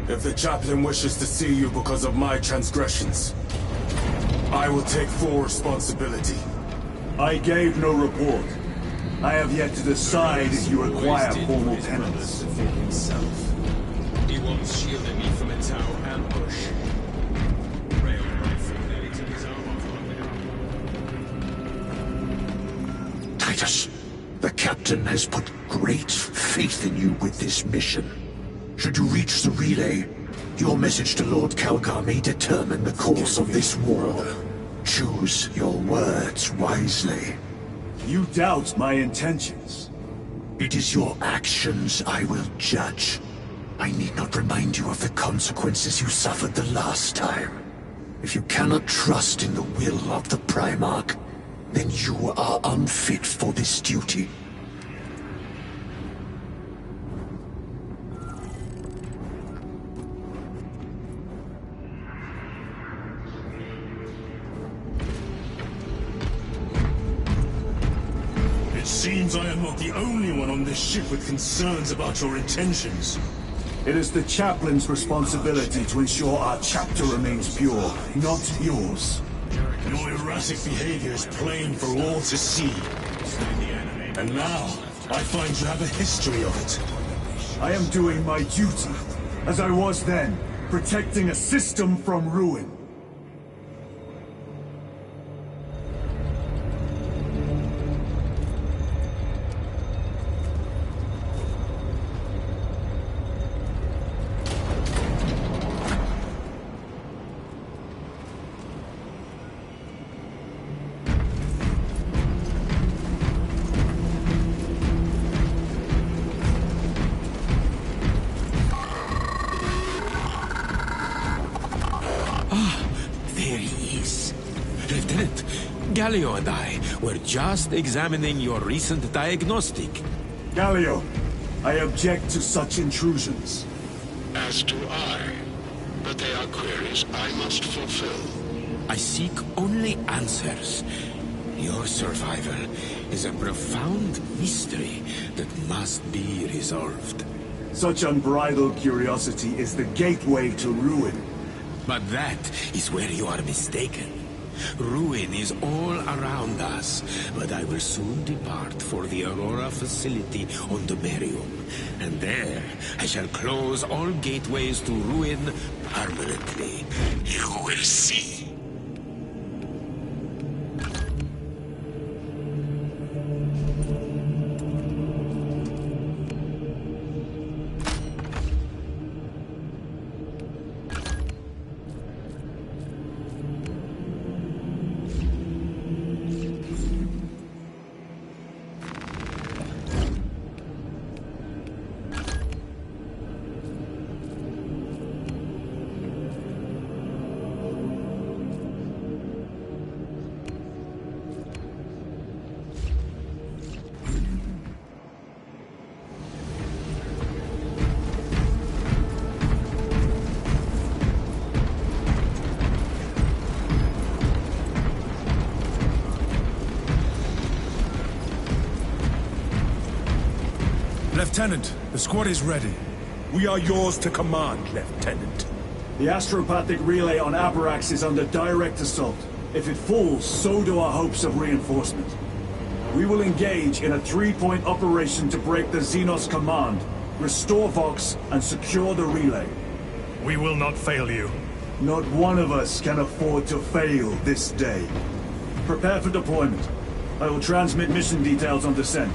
If the chaplain wishes to see you because of my transgressions, I will take full responsibility. I gave no report. I have yet to decide if you require formal tenants. He wants shielding me from a Tau ambush. Rail rifle nearly took his arm off. Titus, the captain has put great faith in you with this mission. Should you reach the relay, your message to Lord Calgar may determine the course of this war. Choose your words wisely. You doubt my intentions. It is your actions I will judge. I need not remind you of the consequences you suffered the last time. If you cannot trust in the will of the Primarch, then you are unfit for this duty. Seems I am not the only one on this ship with concerns about your intentions. It is the chaplain's responsibility to ensure our chapter remains pure, not yours. Your erratic behavior is plain for all to see. And now, I find you have a history of it. I am doing my duty, as I was then, protecting a system from ruin. There he is. Lieutenant, Galio and I were just examining your recent diagnostic. Galio, I object to such intrusions. As do I. But they are queries I must fulfill. I seek only answers. Your survival is a profound mystery that must be resolved. Such unbridled curiosity is the gateway to ruin. But that is where you are mistaken. Ruin is all around us, but I will soon depart for the Aurora facility on the Merium. And there, I shall close all gateways to ruin permanently. You will see. Lieutenant, the squad is ready. We are yours to command, Lieutenant. The astropathic relay on Abrax is under direct assault. If it falls, so do our hopes of reinforcement. We will engage in a three-point operation to break the Xenos command, restore Vox, and secure the relay. We will not fail you. Not one of us can afford to fail this day. Prepare for deployment. I will transmit mission details on descent.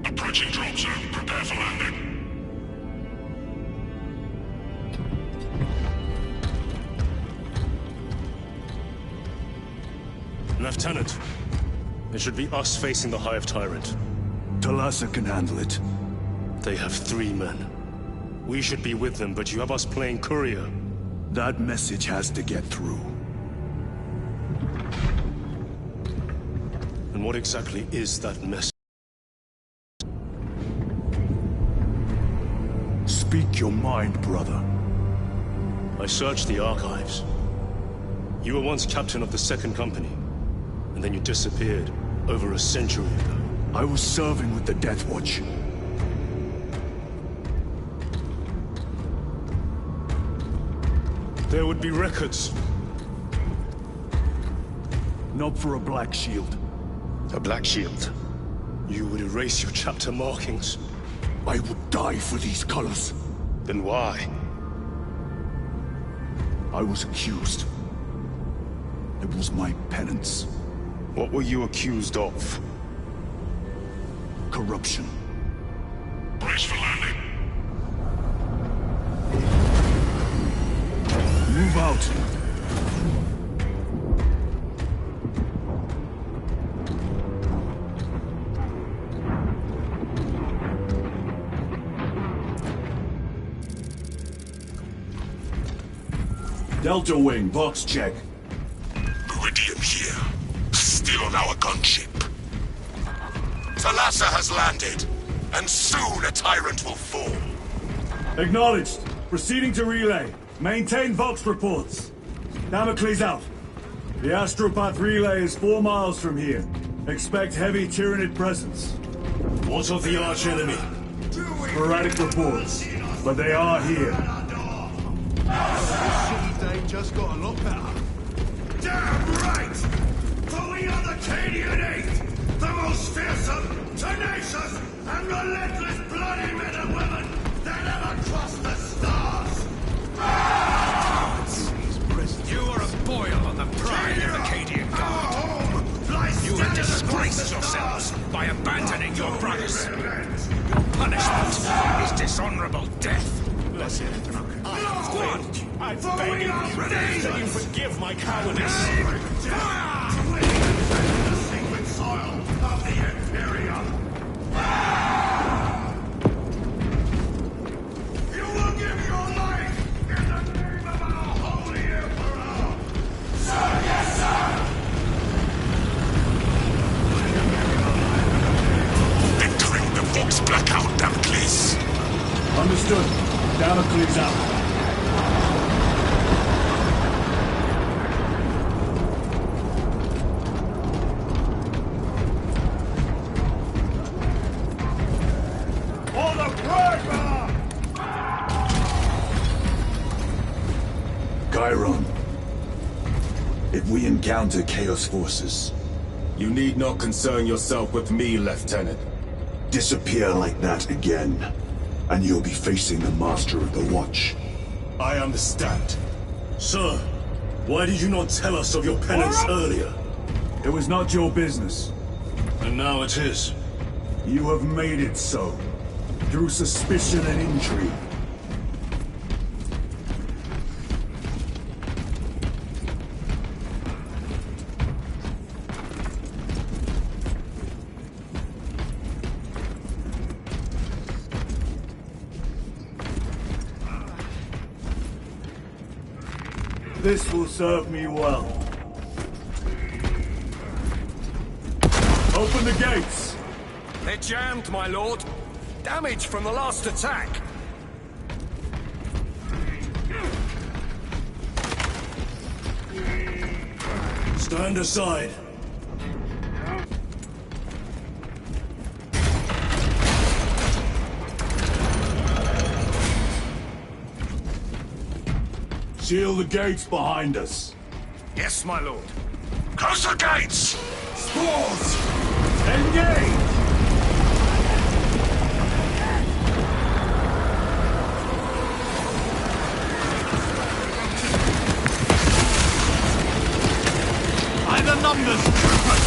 Approaching drop zone. Prepare for landing. Lieutenant, it should be us facing the Hive Tyrant. Talassa can handle it. They have 3 men. We should be with them, but you have us playing courier. That message has to get through. And what exactly is that message? Speak your mind, brother. I searched the archives. You were once captain of the Second Company, and then you disappeared over a century ago. I was serving with the Death Watch. There would be records. Not for a Black Shield. A Black Shield? You would erase your chapter markings. I would die for these colors. Then why? I was accused. It was my penance. What were you accused of? Corruption. Brace for landing. Move out. Delta Wing, box check. Meridian here. Still on our gunship. Thalassa has landed, and soon a tyrant will fall. Acknowledged. Proceeding to relay. Maintain Vox reports. Damocles out. The Astropath relay is 4 miles from here. Expect heavy Tyranid presence. What of the arch enemy? Sporadic reports, but they are here. This shitty day just got a lot better. Damn right! For we are the Cadian Eight, the most fearsome, tenacious, and relentless bloody men and women that ever crossed the stars! You are a boil on the pride of the Cadian Guard. You have disgraced yourselves by abandoning your brothers. Your punishment is dishonorable death. Bless you. I beg you, that you forgive my cowardice. The sacred soil of the Imperium. You will give your life in the name of our holy Emperor. Sir, yes, sir. Entering the Vox blackout, Damocles. Understood. Damocles out. Chiron. If we encounter Chaos forces... You need not concern yourself with me, Lieutenant. Disappear like that again, and you'll be facing the Master of the Watch. I understand. Sir, why did you not tell us of your penance earlier? It was not your business. And now it is. You have made it so, through suspicion and intrigue. This will serve me well. Open the gates! They're jammed, my lord. Damage from the last attack. Stand aside. Seal the gates behind us. Yes, my lord. Close the gates! Spores! Engage! By the numbers, troopers!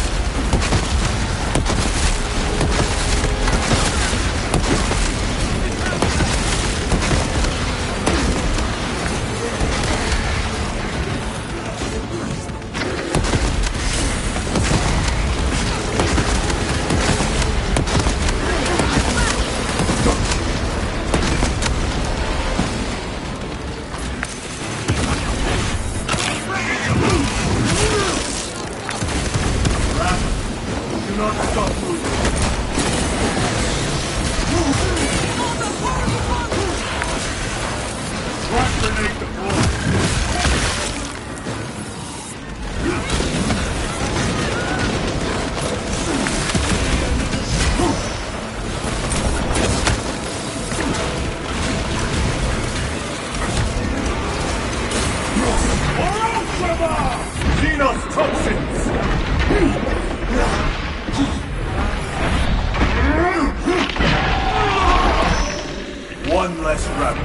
One less rebel.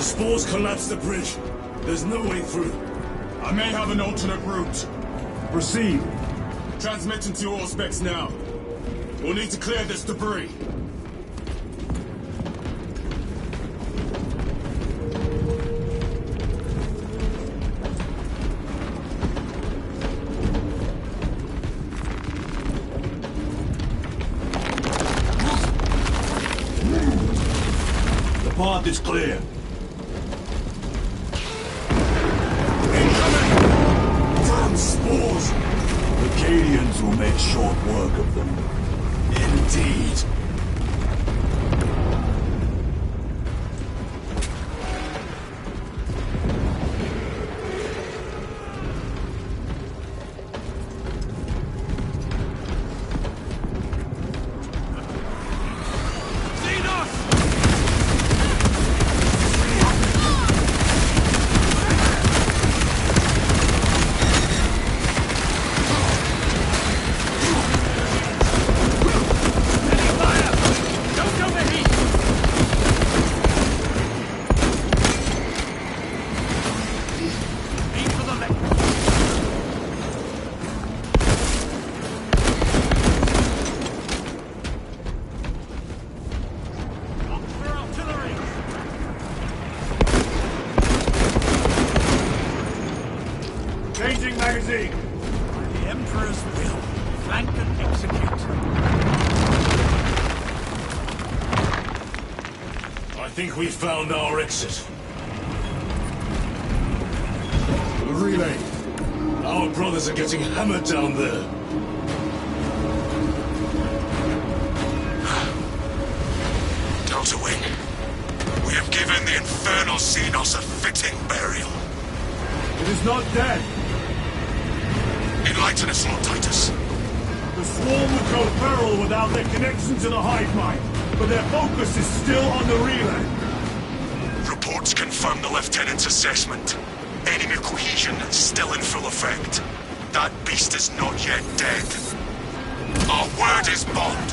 Spores collapse the bridge. There's no way through. I may have an alternate route. Proceed. Transmitting to all specs now. We'll need to clear this debris. The path is clear. Damn spores! The Cadians will make short work of them. Indeed. Changing magazine. By the Emperor's will, flank and execute. I think we found our exit. The relay. Our brothers are getting hammered down there. Delta Wing, we have given the infernal Xenos a fitting burial. It is not dead. Enlighten us, Lord Titus. The swarm would go feral without their connection to the hive mind, but their focus is still on the relay. Reports confirm the Lieutenant's assessment. Enemy cohesion still in full effect. That beast is not yet dead. Our word is bond.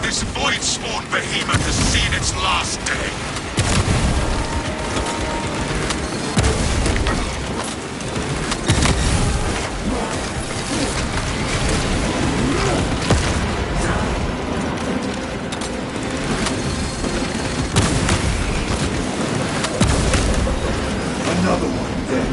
This void-spawned behemoth has seen its last day. Another one dead.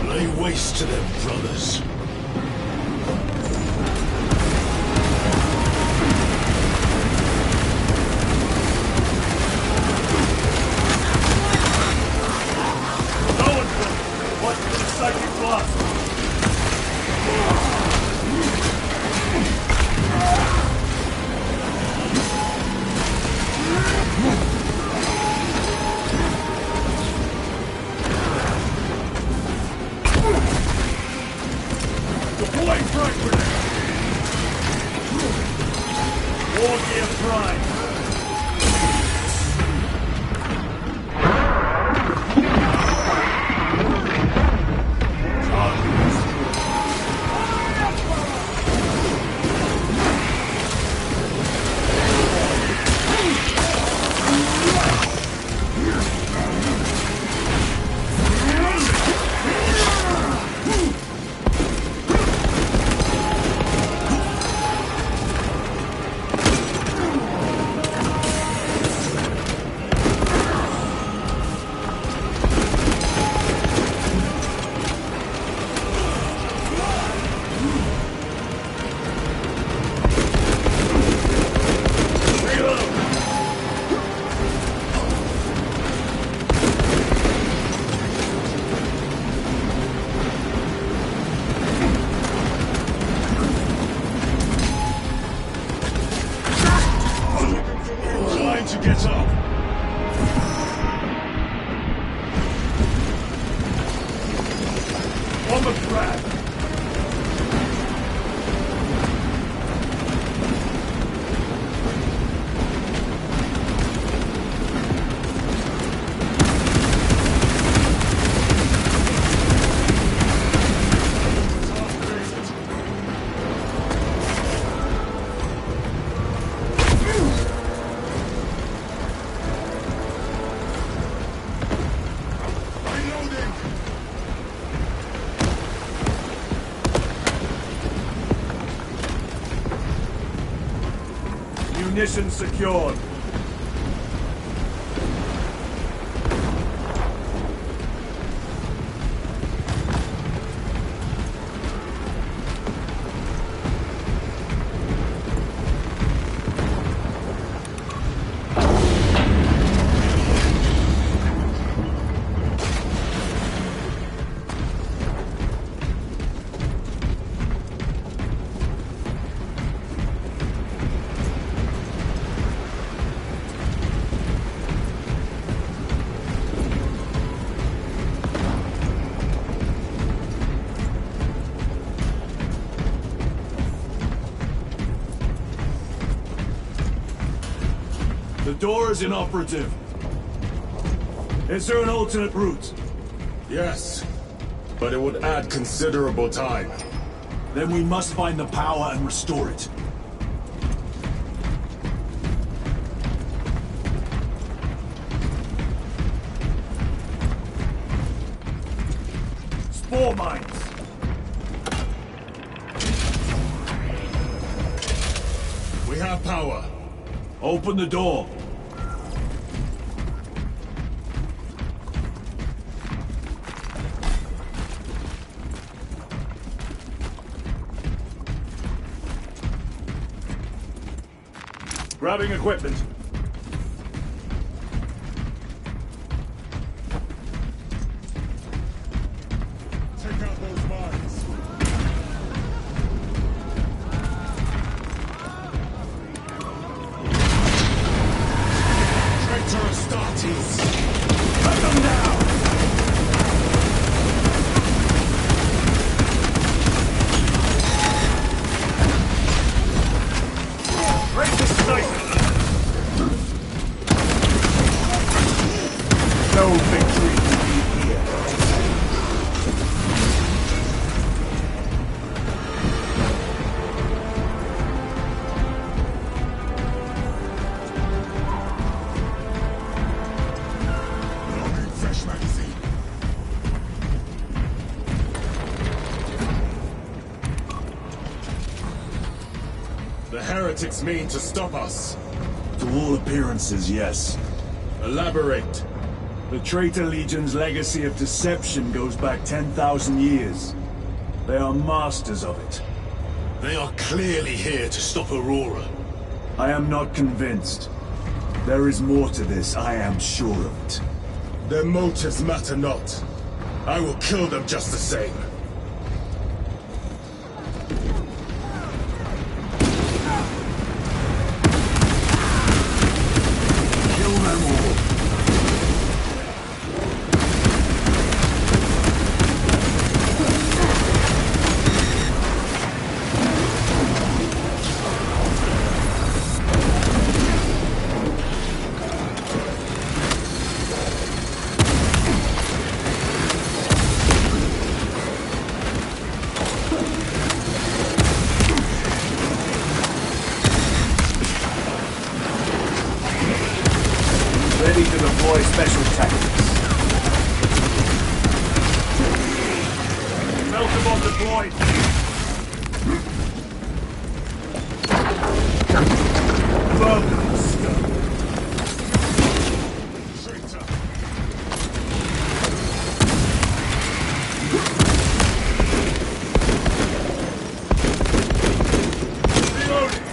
Lay waste to them, brothers. Watch for the psychic blast. Deploy frag grenade. War gear prime. Trying to get up. On the grab. Ignition secured. The door is inoperative. Is there an alternate route? Yes, but it would add considerable time. Then we must find the power and restore it. Spore mines! We have power. Open the door. Grabbing equipment. Take out those mines. Traitor Astartes! Cut them down! Break the sniper! No victory to be here. Loading fresh magazine. The heretics mean to stop us. To all appearances, yes. Elaborate. The Traitor Legion's legacy of deception goes back 10,000 years. They are masters of it. They are clearly here to stop Aurora. I am not convinced. There is more to this, I am sure of it. Their motives matter not. I will kill them just the same. Kill them all. Ready to deploy special tactics. Meltabomb deployed. Burn scum. Traitor. Reloading.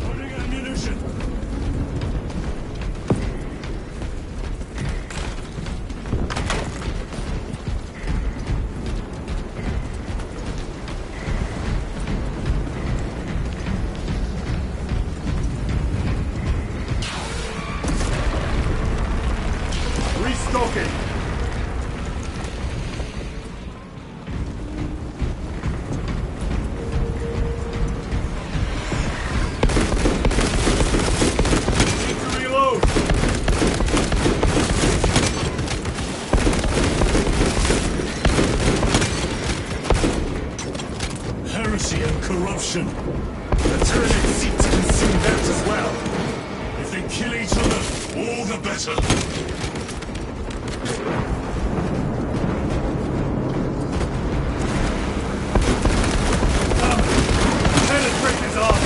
Loading ammunition. Restocking. Need to reload. Heresy and corruption. The Tyranid seat better. Penetrate his arm!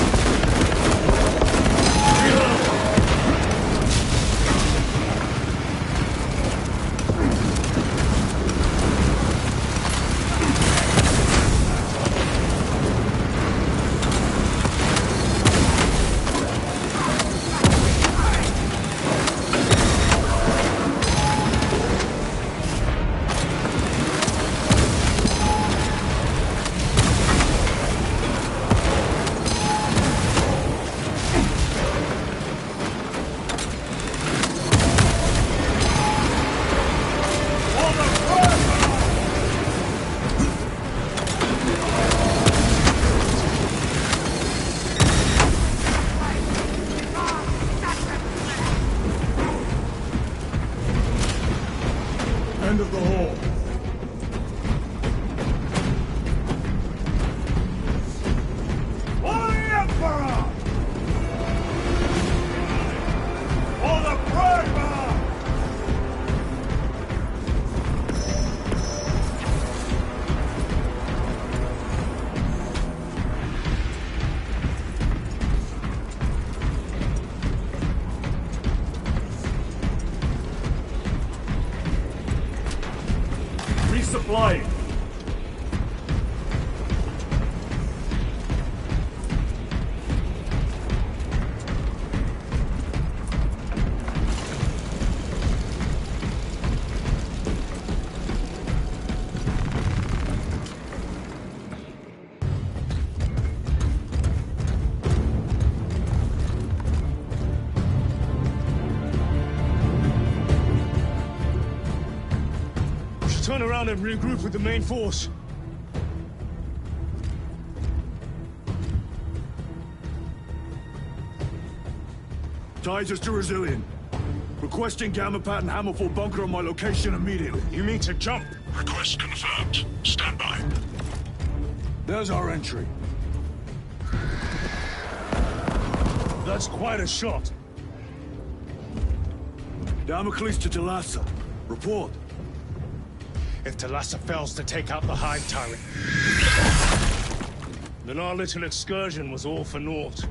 End of the hall. For the Emperor! For the Primer! Resupplying. We should turn around and regroup with the main force. Titus to Resilient. Requesting Gamma Pat and Hammerfall bunker on my location immediately. You mean to jump? Request confirmed. Stand by. There's our entry. That's quite a shot. Damocles to Talassa. Report. If Talassa fails to take out the Hive Tyrant, then our little excursion was all for naught.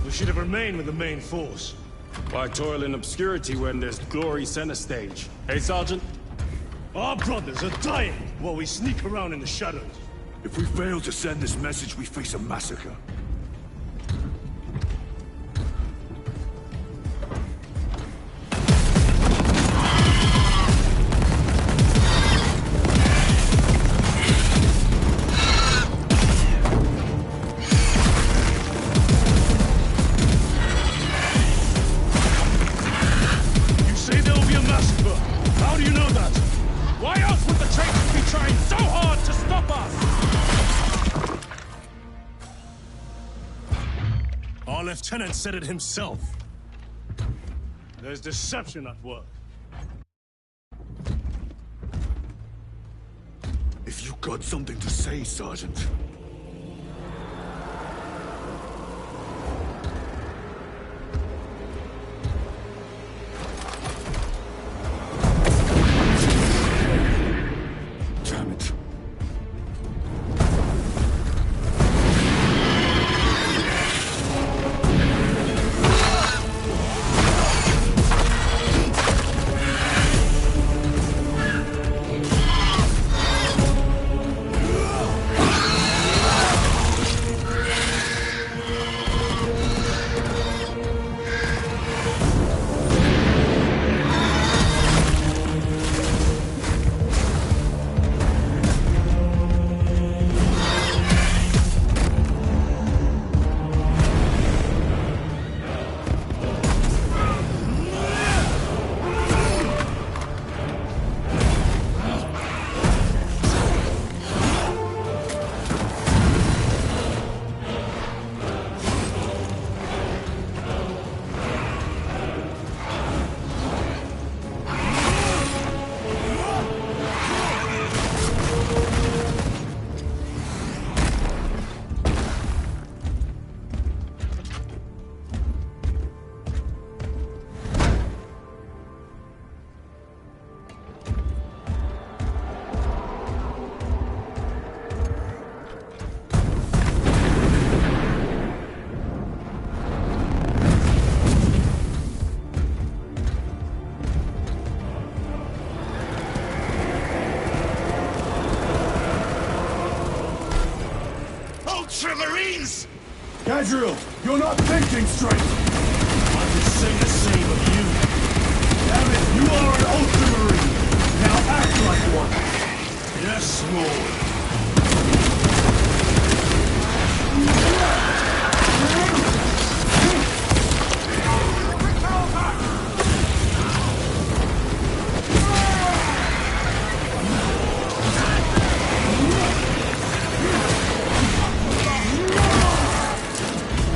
We should have remained with the main force. Why toil in obscurity when there's glory center stage? Hey, Sergeant? Our brothers are dying while we sneak around in the shadows. If we fail to send this message, we face a massacre. You say there will be a massacre. How do you know that? Why else would the traitors be trying so hard to stop us? Our lieutenant said it himself. There's deception at work. If you got something to say, Sergeant. Damn it. Gadriel, you're not thinking straight! I could say the same of you. Damn it, you are an Ultramarine! Now act like one! Yes, Lord.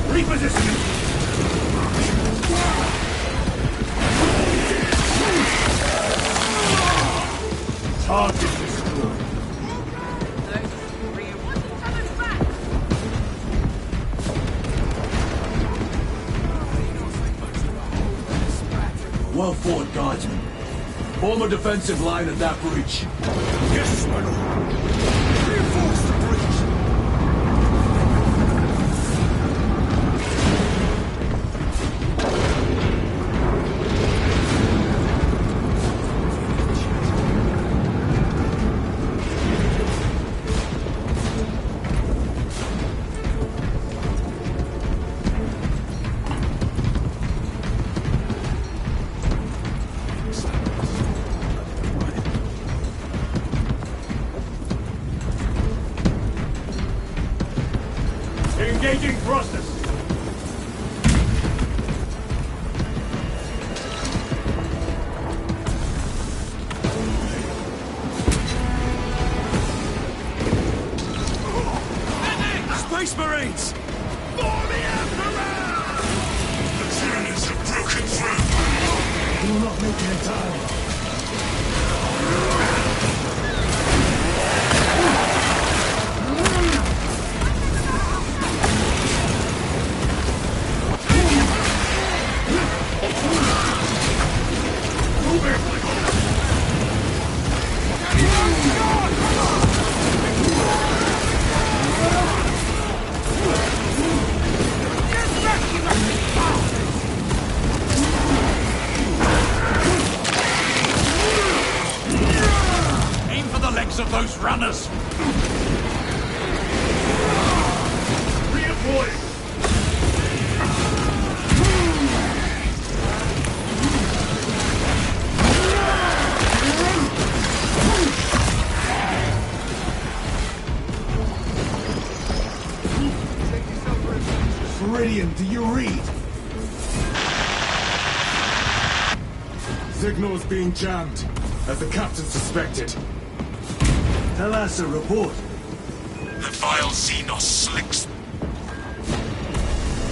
Repositioning! Target destroyed. Well fought, Guardsman. Form a defensive line at that breach. Yes, my lord. Reinforce the breach. Engaging thrusters! Space Marines! For the Emperor! The Tyranids have broken through! You will not make it in time. Aim for the legs of those runners! Redeploying! Meridian, do you read? Signal is being jammed, as the captain suspected. Thalassa, report. The vile Xenos slicks.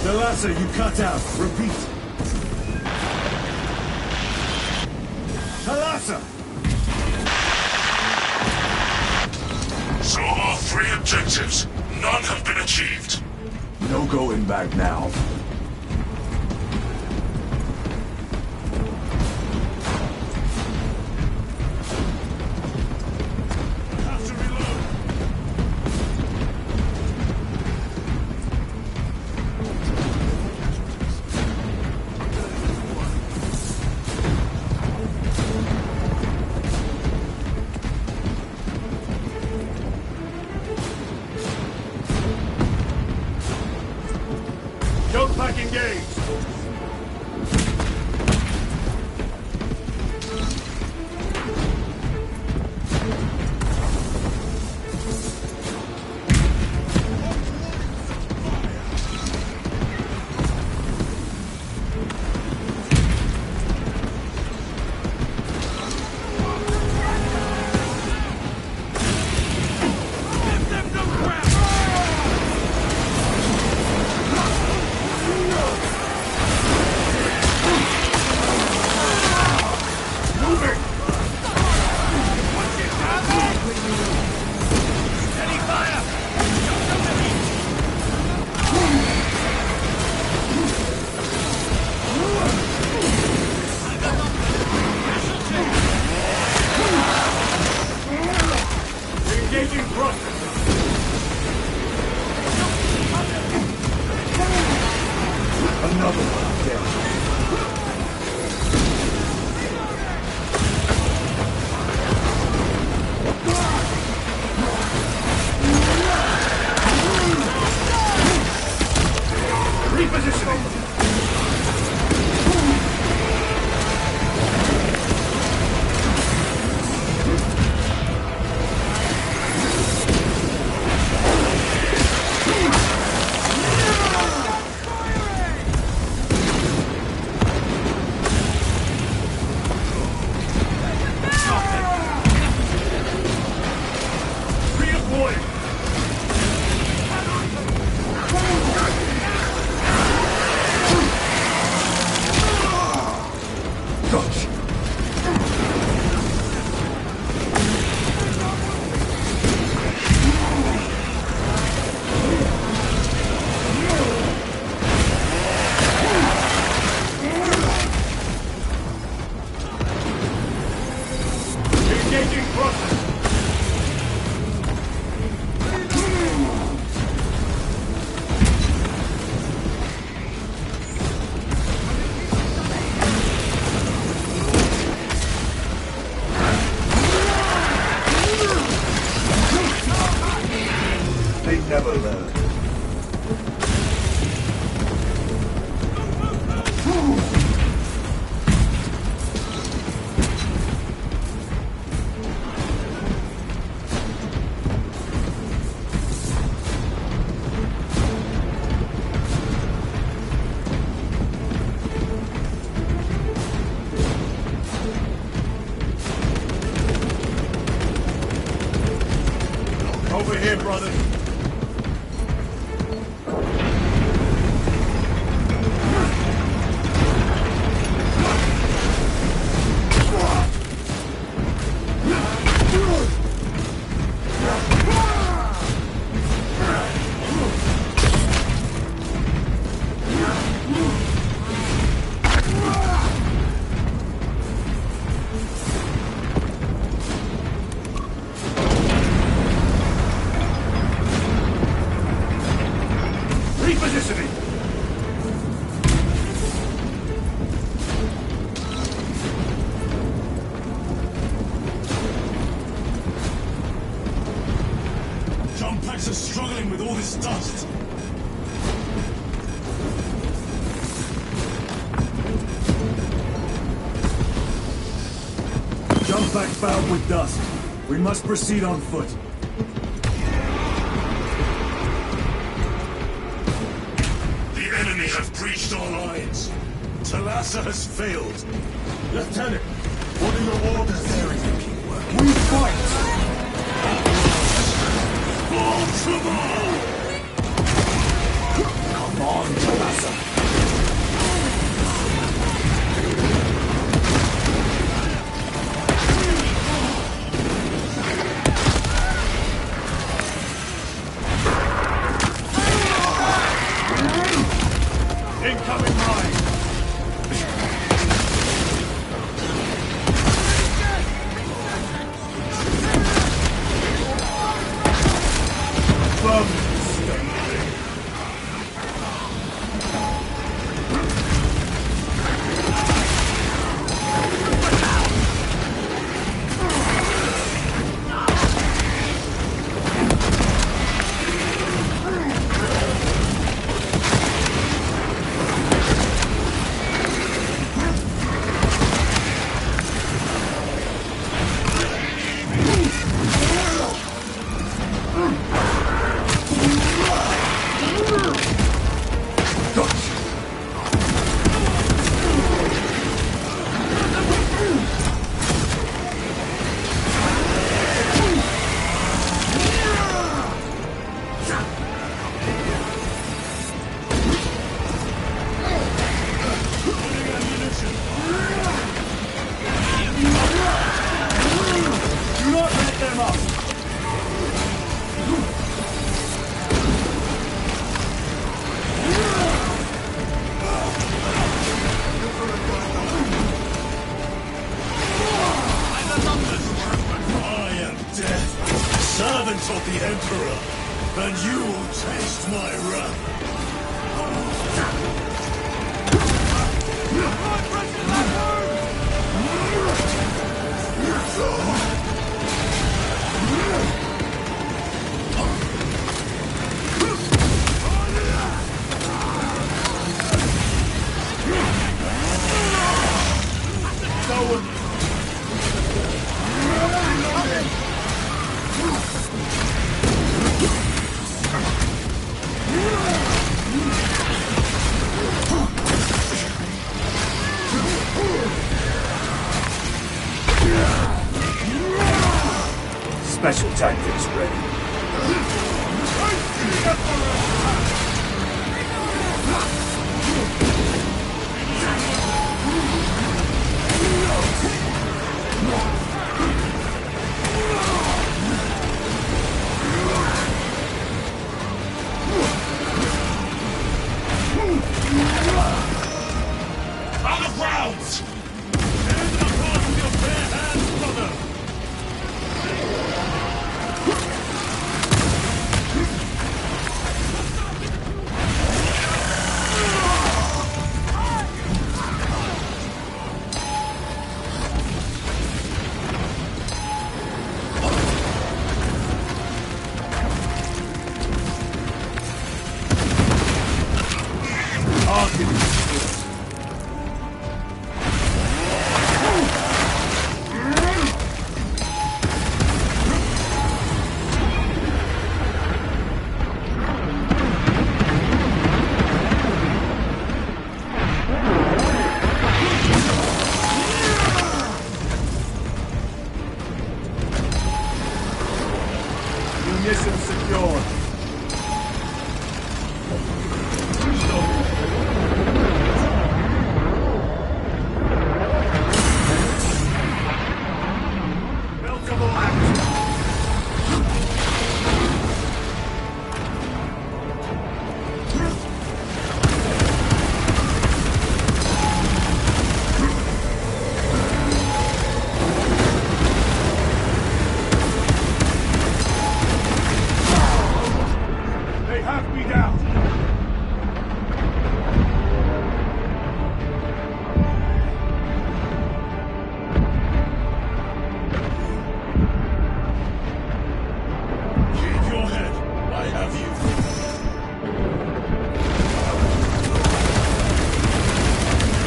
Thalassa, you cut out. Repeat. Thalassa! So all three objectives, none have been achieved. No going back now. Have to reload! Don't Engaging process. They never learn. Over here, brother. Repositioning! Jump packs are struggling with all this dust. Jump pack fouled with dust. We must proceed on foot. The enemy have breached our lines. Talassa has failed. Lieutenant, what are your orders? We fight! Baltimore! Come on, Talassa. Incoming mine! Servant of the Emperor, and you will taste my wrath. Special tactics ready. On the grounds! Stand up with your bare hands, brother! Ignition secured. Meltable active. They have me down. Keep your head. I have you.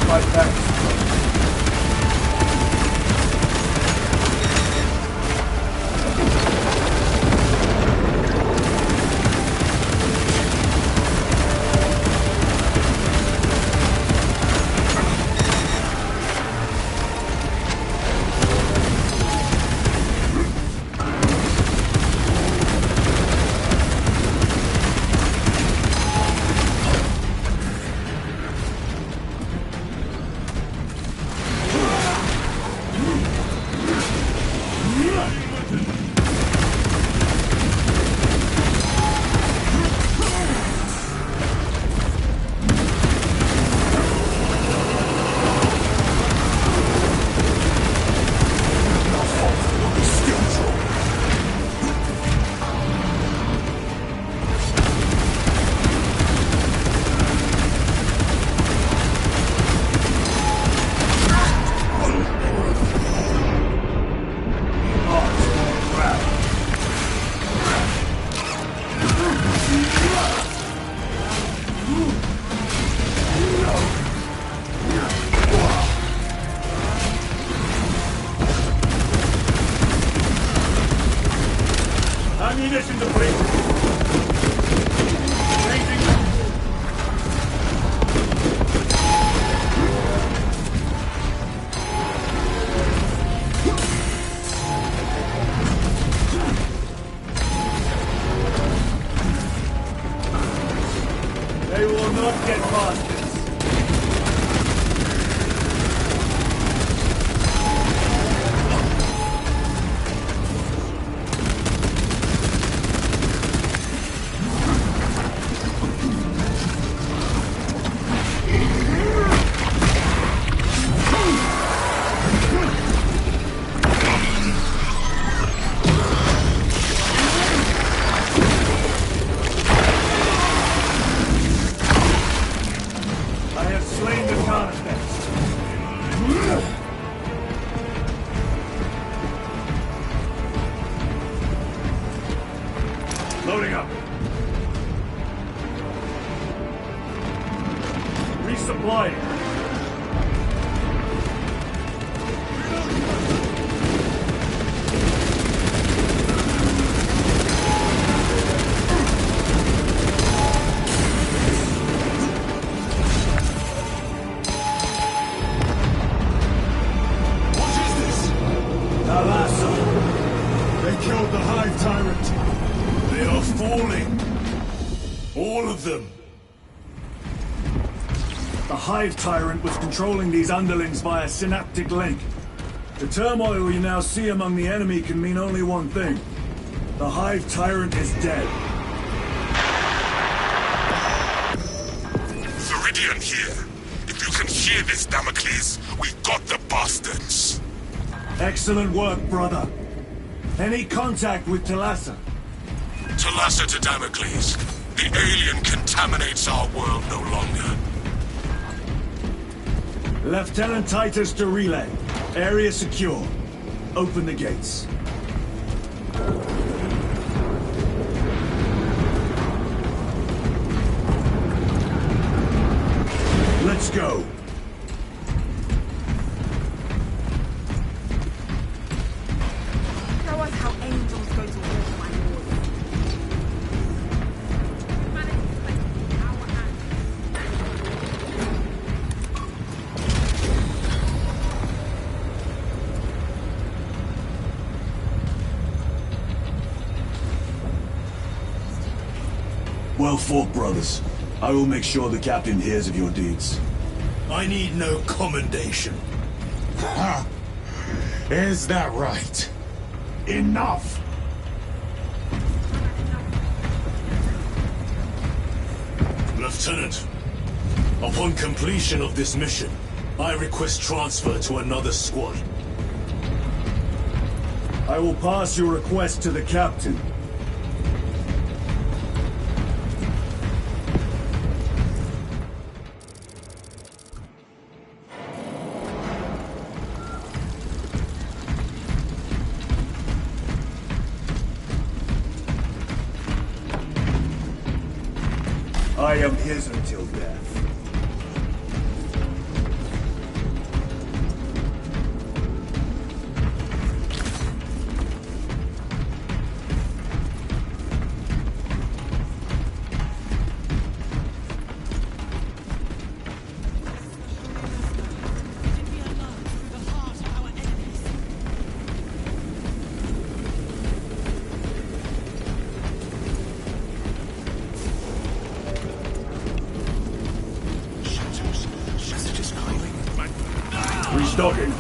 Fight back. Ammunition depleted. Changing. They will not get past this. I have slain the Carnifex. Loading up. Resupplying. They killed the Hive Tyrant. They are falling. All of them. The Hive Tyrant was controlling these underlings via synaptic link. The turmoil you now see among the enemy can mean only one thing. The Hive Tyrant is dead. Viridian here. If you can hear this, Damocles, we got the bastards. Excellent work, brother. Any contact with Talassa? Talassa to Damocles. The alien contaminates our world no longer. Lieutenant Titus to relay. Area secure. Open the gates. Let's go. Show us how angels go to war, my lord. Well fought, brothers. I will make sure the captain hears of your deeds. I need no commendation. Is that right? Enough! Lieutenant, upon completion of this mission, I request transfer to another squad. I will pass your request to the captain. I am his until death. Restocking.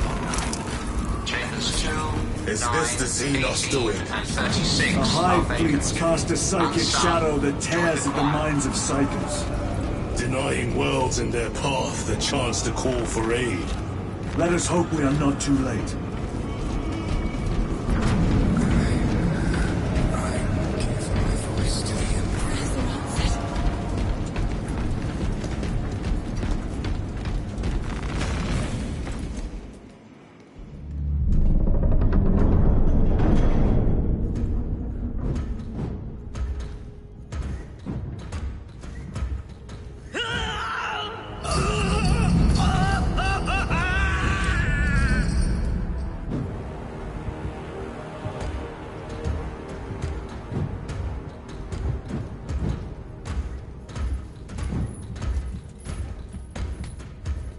Chambers 2, Is this the Xenos 18, doing? and 36 The are Hive vacant. fleets cast a psychic Unstopped. shadow that tears at the minds of psychers. Denying worlds in their path the chance to call for aid. Let us hope we are not too late.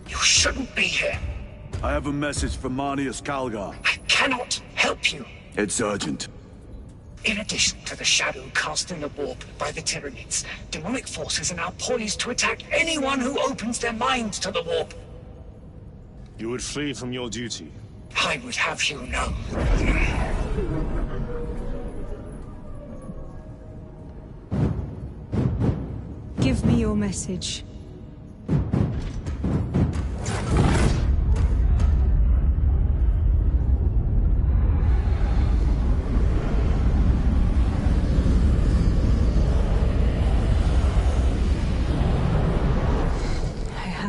You shouldn't be here. I have a message from Marnius Calgar. I cannot help you. It's urgent. In addition to the shadow cast in the warp by the Tyranids, demonic forces are now poised to attack anyone who opens their minds to the warp. You would flee from your duty. I would have you know. Give me your message.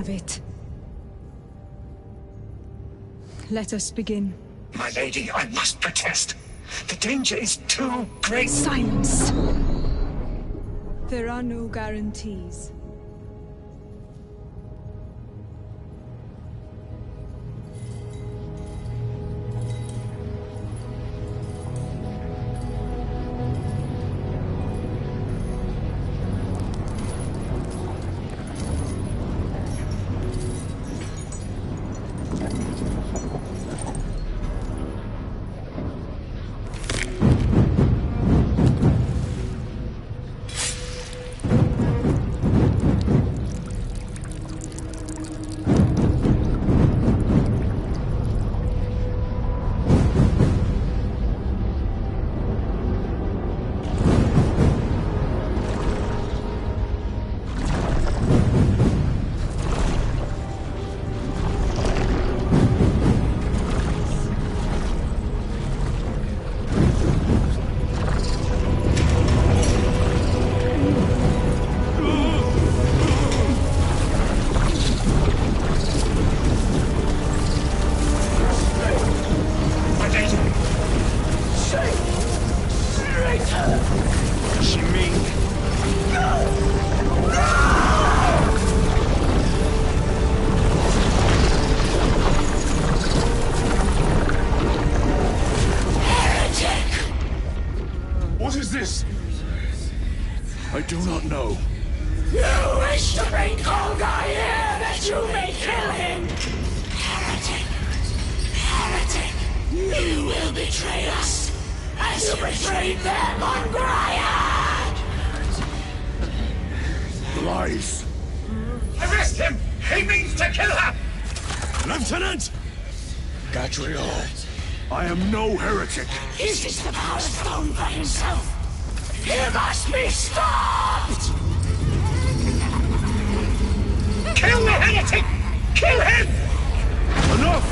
It. Let us begin. My lady, I must protest. The danger is too great. Silence! There are no guarantees. What is this? I do not know. You wish to bring Kolga here that you may kill him! Heretic! Heretic! You will betray us as you betrayed them on Graiad! Lies! Arrest him! He means to kill her! Lieutenant! Gadriel. I am no heretic. Uses the power stone for himself. He must be stopped! Kill the heretic! Kill him! Enough!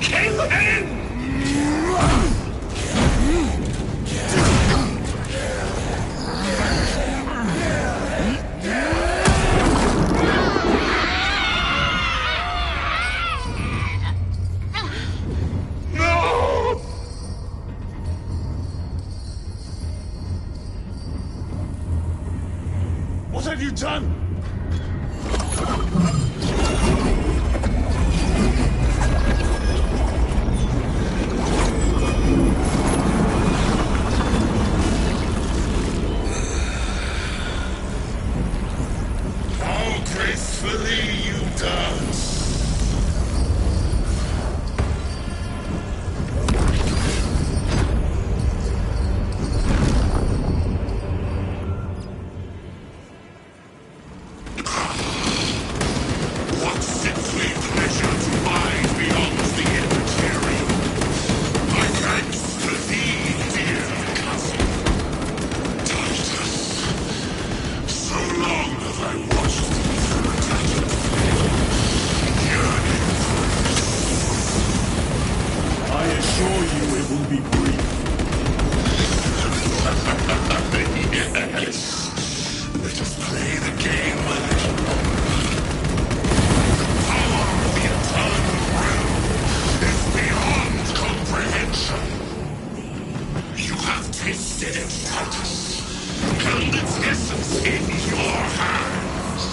Kill him! What have you done? How gracefully you dance! What sickly pleasure to find beyond the immaterial! My thanks to thee, dear cousin. Titus, so long have I watched thee through a tattered flame, yearning for I assure you it will be brief. Yes. Let us play the game. The power of the eternal realm is beyond comprehension. You have tasted it, Titus, held its essence in your hands.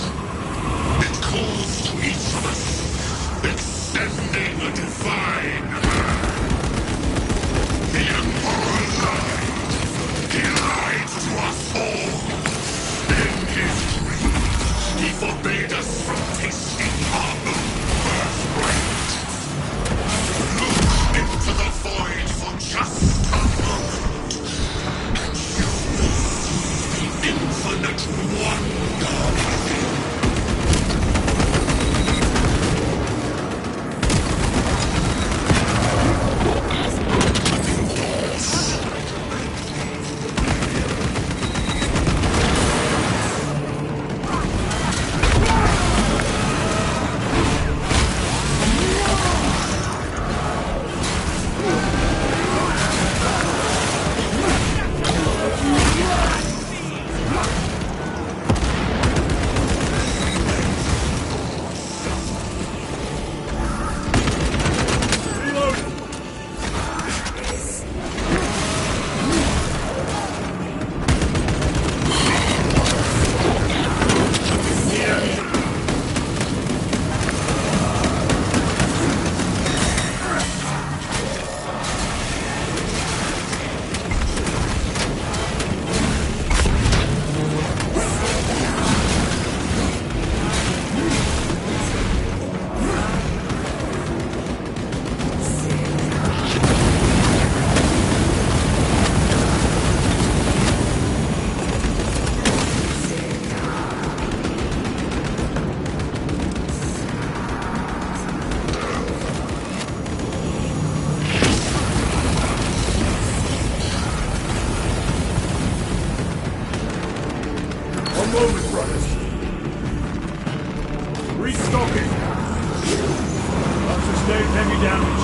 It calls to each of us, extending a divine hand. The Emperor lied. He lied to us all. In his dream, he forbade us from tasting our own birthright. Look into the void for just a moment, and you will see the infinite wonder within. One moment, brothers. Restocking. I've sustained heavy damage.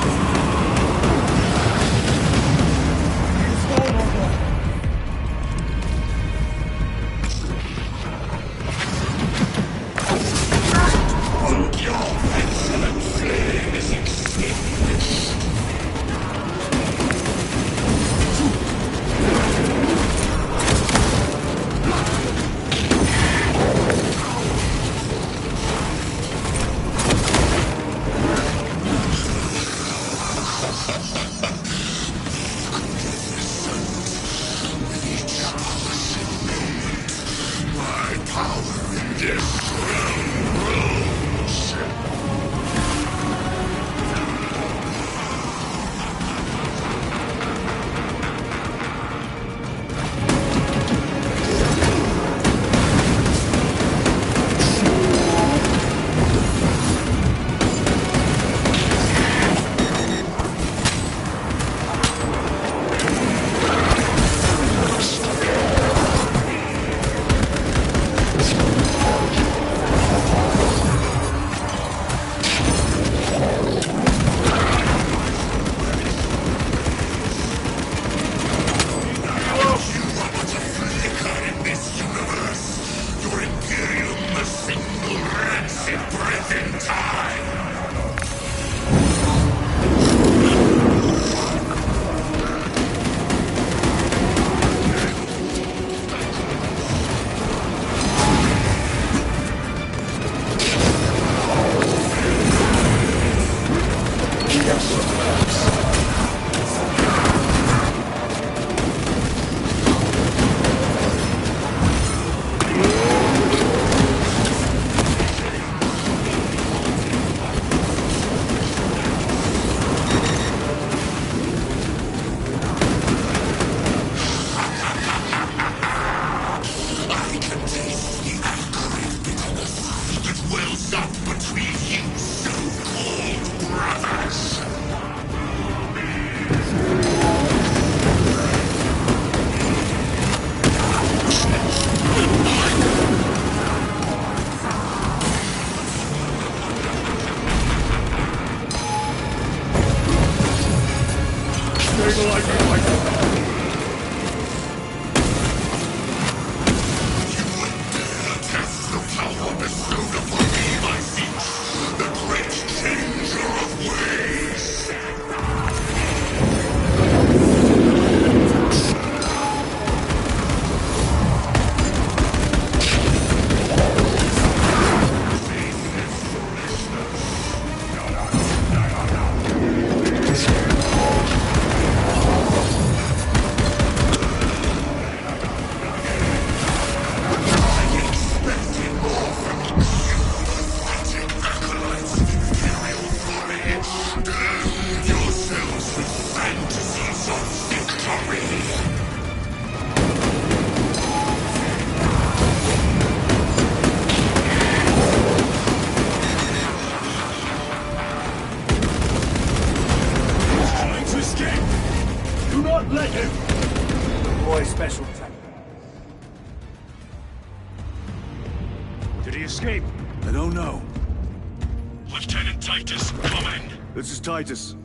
Nothing like fighting. Test the power bestowed upon me by Zeus, the great changer of ways. Titus.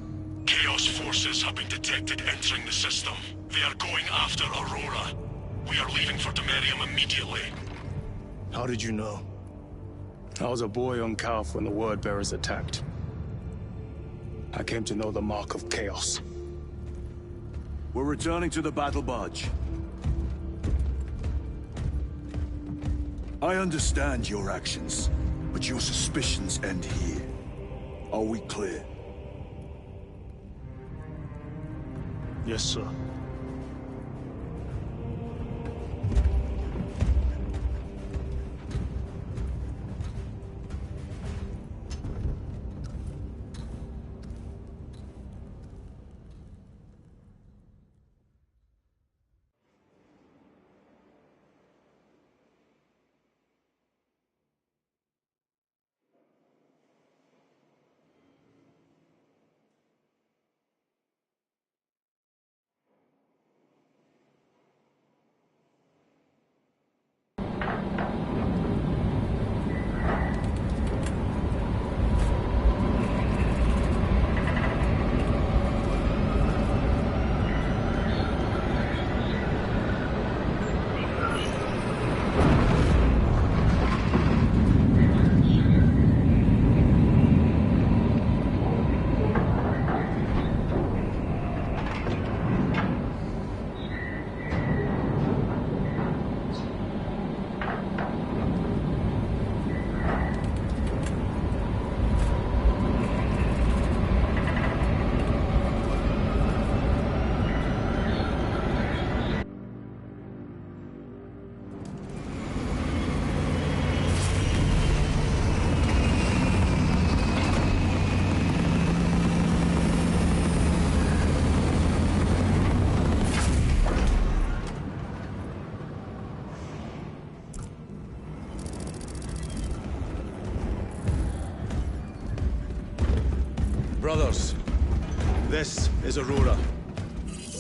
Chaos forces have been detected entering the system. They are going after Aurora. We are leaving for Demerium immediately. How did you know? I was a boy on Calf when the Word Bearers attacked. I came to know the mark of chaos. We're returning to the battle barge. I understand your actions, but your suspicions end here. Are we clear? Yes, sir. Brothers, this is Aurora.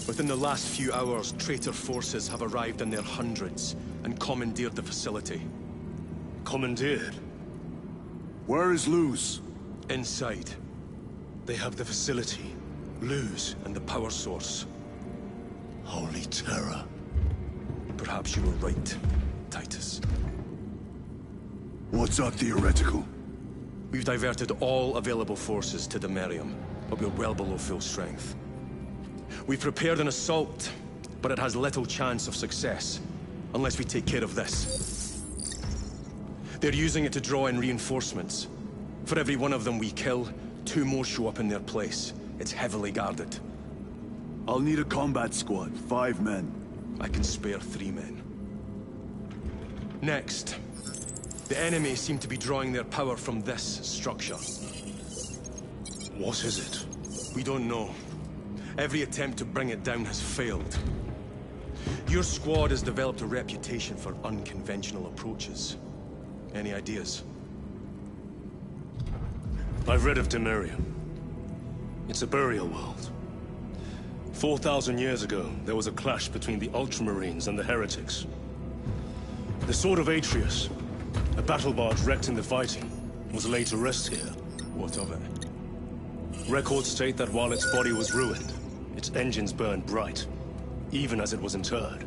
Within the last few hours, traitor forces have arrived in their hundreds and commandeered the facility. Commandeered? Where is Luz? Inside. They have the facility, Luz, and the power source. Holy terror. Perhaps you were right, Titus. What's our theoretical? We've diverted all available forces to Demerium, but we're well below full strength. We've prepared an assault, but it has little chance of success, unless we take care of this. They're using it to draw in reinforcements. For every one of them we kill, 2 more show up in their place. It's heavily guarded. I'll need a combat squad, 5 men. I can spare 3 men. Next. The enemy seem to be drawing their power from this structure. What is it? We don't know. Every attempt to bring it down has failed. Your squad has developed a reputation for unconventional approaches. Any ideas? I've read of Demerium. It's a burial world. 4,000 years ago, there was a clash between the Ultramarines and the Heretics. The Sword of Atreus, a battle barge wrecked in the fighting, was laid to rest here. What of it? Records state that while its body was ruined, Its engines burned bright, even as it was interred.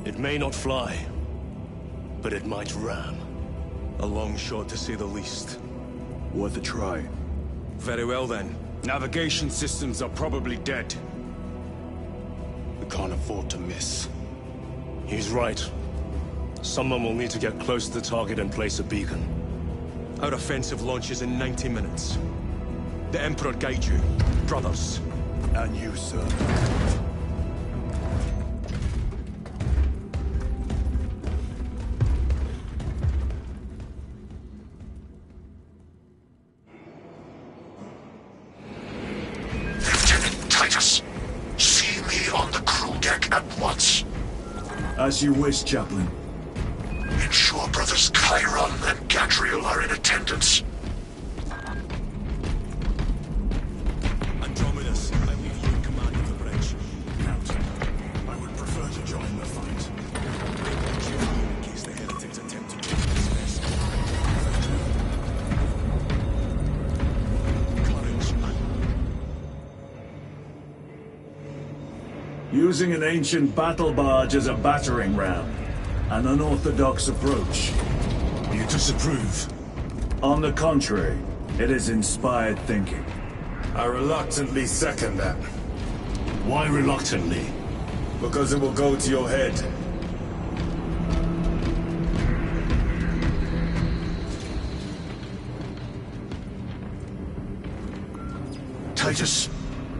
It may not fly, but it might ram. A long shot, to say the least. Worth a try. Very well then. Navigation systems are probably dead. We can't afford to miss. He's right. Someone will need to get close to the target and place a beacon. Our offensive launches in 90 minutes. The Emperor guide you, brothers. And you, sir. Lieutenant Titus, see me on the crew deck at once. As you wish, Chaplain. Ensure brothers Chiron and Gadriel are in attendance. Andromedus, I leave you in command of the bridge. Captain, I would prefer to join the fight. In case the heretics attempt to join this vessel. Courage and... Using an ancient battle barge as a battering ram. An unorthodox approach. You disapprove? On the contrary, it is inspired thinking. I reluctantly second that. Why reluctantly? Because it will go to your head. Titus,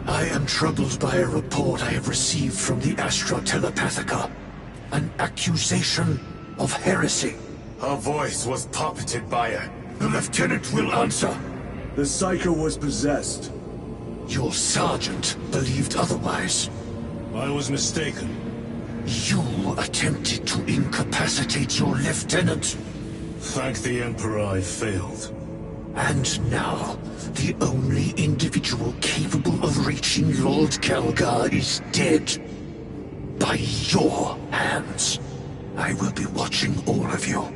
I am troubled by a report I have received from the Astra Telepathica. An accusation of heresy. Her voice was puppeted by her. The lieutenant will answer. The Psycho was possessed. Your sergeant believed otherwise. I was mistaken. You attempted to incapacitate your lieutenant. Thank the Emperor I failed. And now, the only individual capable of reaching Lord Kelgar is dead. By your hands. I will be watching all of you.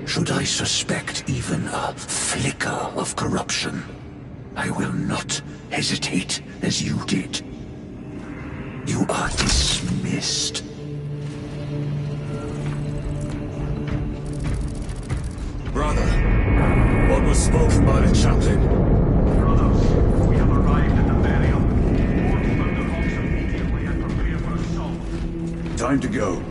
Should I suspect even a flicker of corruption, I will not hesitate as you did. You are dismissed. Brother, what was spoken by the chaplain? Brothers, we have arrived at the burial. Board Thunderhawks immediately and prepare for assault. Time to go.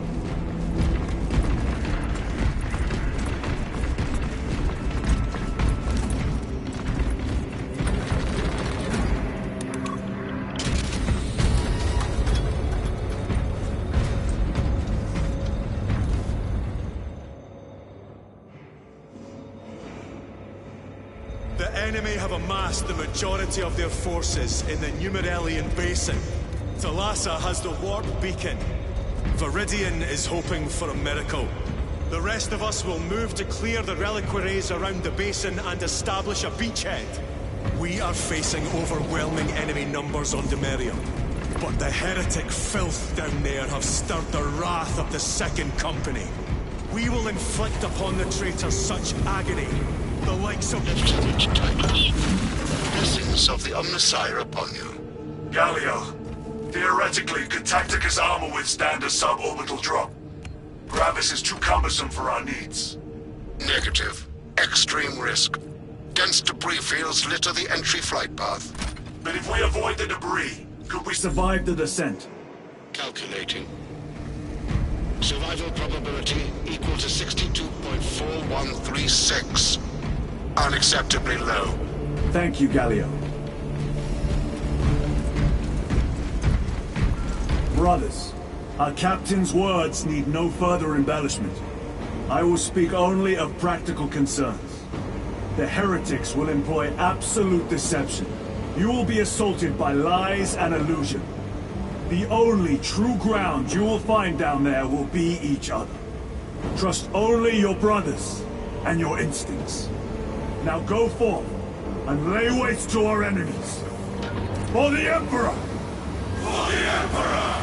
The enemy have amassed the majority of their forces in the Numerelian Basin. Thalassa has the warp beacon. Viridian is hoping for a miracle. The rest of us will move to clear the reliquaries around the basin and establish a beachhead. We are facing overwhelming enemy numbers on Demerium. But the heretic filth down there have stirred the wrath of the Second Company. We will inflict upon the traitors such agony, the likes of... Lieutenant Titus, blessings of the Omnissiah upon you. Galio, theoretically, could Tacticus armor withstand a suborbital drop? Gravis is too cumbersome for our needs. Negative. Extreme risk. Dense debris fields litter the entry flight path. But if we avoid the debris, could we Survive the descent. Calculating. Survival probability equal to 62.4136. Unacceptably low. Thank you, Galio. Brothers, our captain's words need no further embellishment. I will speak only of practical concerns. The heretics will employ absolute deception. You will be assaulted by lies and illusion. The only true ground you will find down there will be each other. Trust only your brothers and your instincts. Now go forth and lay waste to our enemies. For the Emperor! For the Emperor!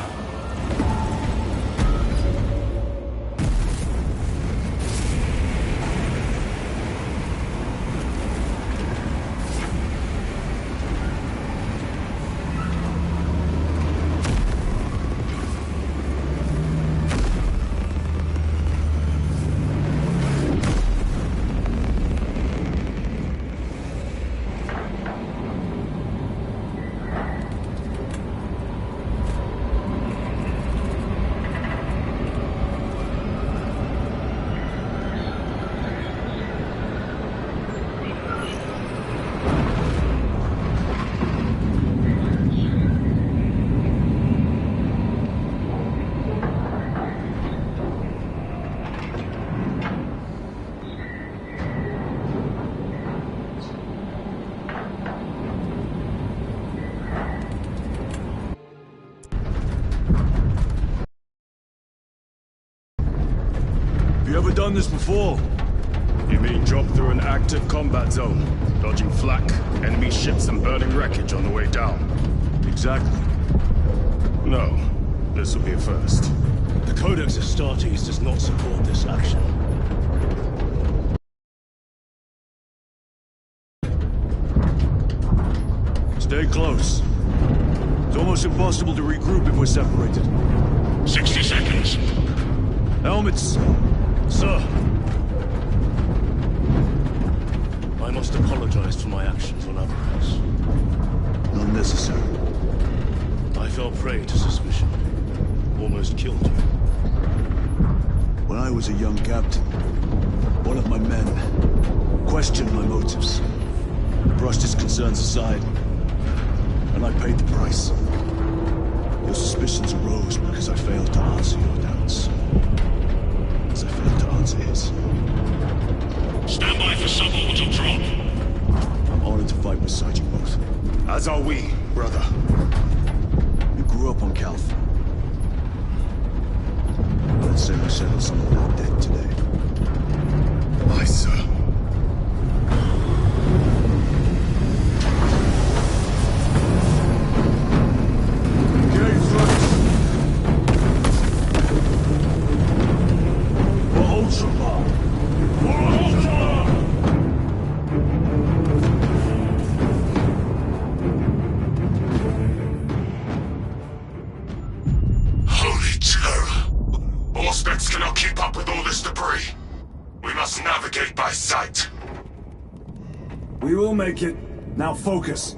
done this before. You mean drop through an active combat zone, dodging flak, enemy ships and burning wreckage on the way down? Exactly. No, this will be a first. The Codex Astartes does not support this action. Stay close. It's almost impossible to regroup if we're separated. 60 seconds. Helmets! Sir! I must apologize for my actions on Avarax. Unnecessary. I fell prey to suspicion. Almost killed you. When I was a young captain, one of my men questioned my motives, brushed his concerns aside, and I paid the price. Your suspicions arose because I failed to answer your doubts. As I failed to answer his. Stand by for suborbital drop. I'm honored to fight beside you both. As are we, brother. You grew up on Calth. Let's say we settle some of that debt today. Aye, sir. We will make it. Now focus.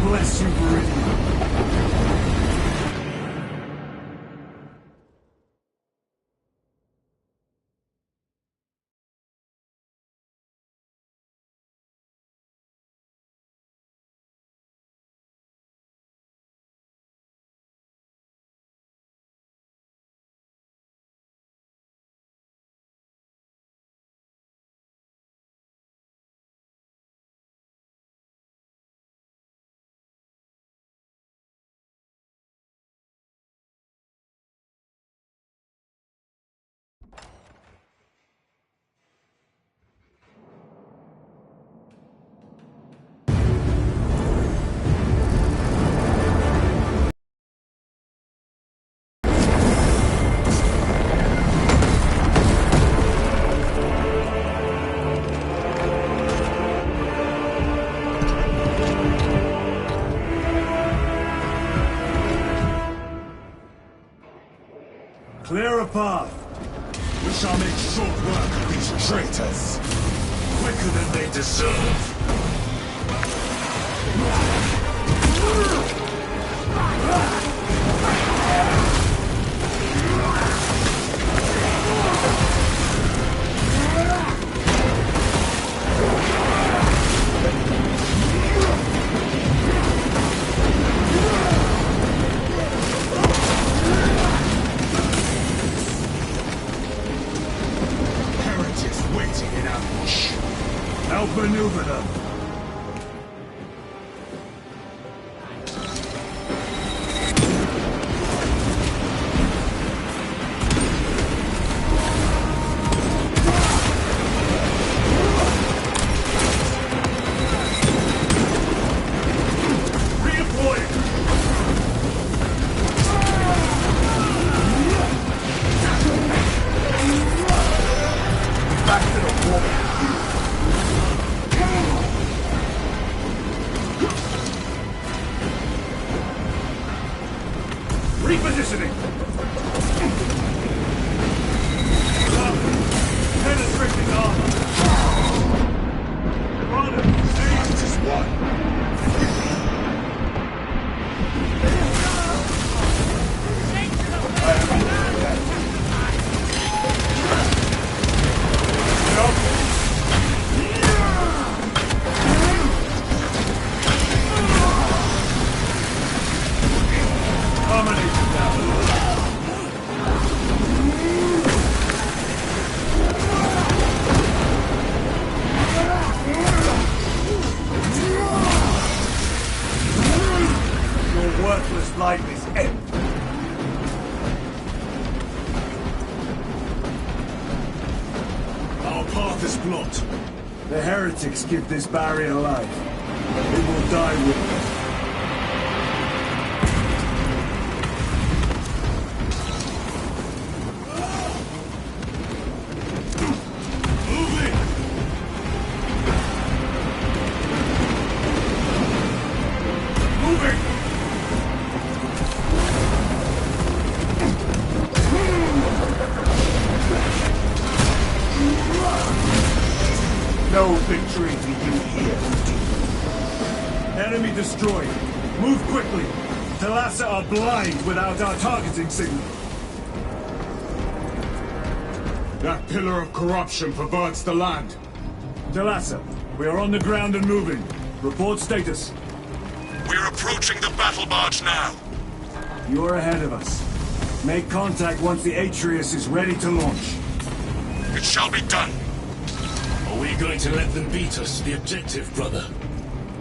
Bless you, Viridian. Clear a path. We shall make short work of these traitors. Quicker than they deserve. Outmaneuver them. Repositioning! path is blocked. The heretics keep this barrier alive. It will die with us. No victory for you here. Enemy destroyed. Move quickly. Thalassa are blind without our targeting signal. That pillar of corruption perverts the land. Thalassa, we are on the ground and moving. Report status. We're approaching the battle barge now. You're ahead of us. Make contact once the Atreus is ready to launch. It shall be done. Are we going to let them beat us to the objective, brother?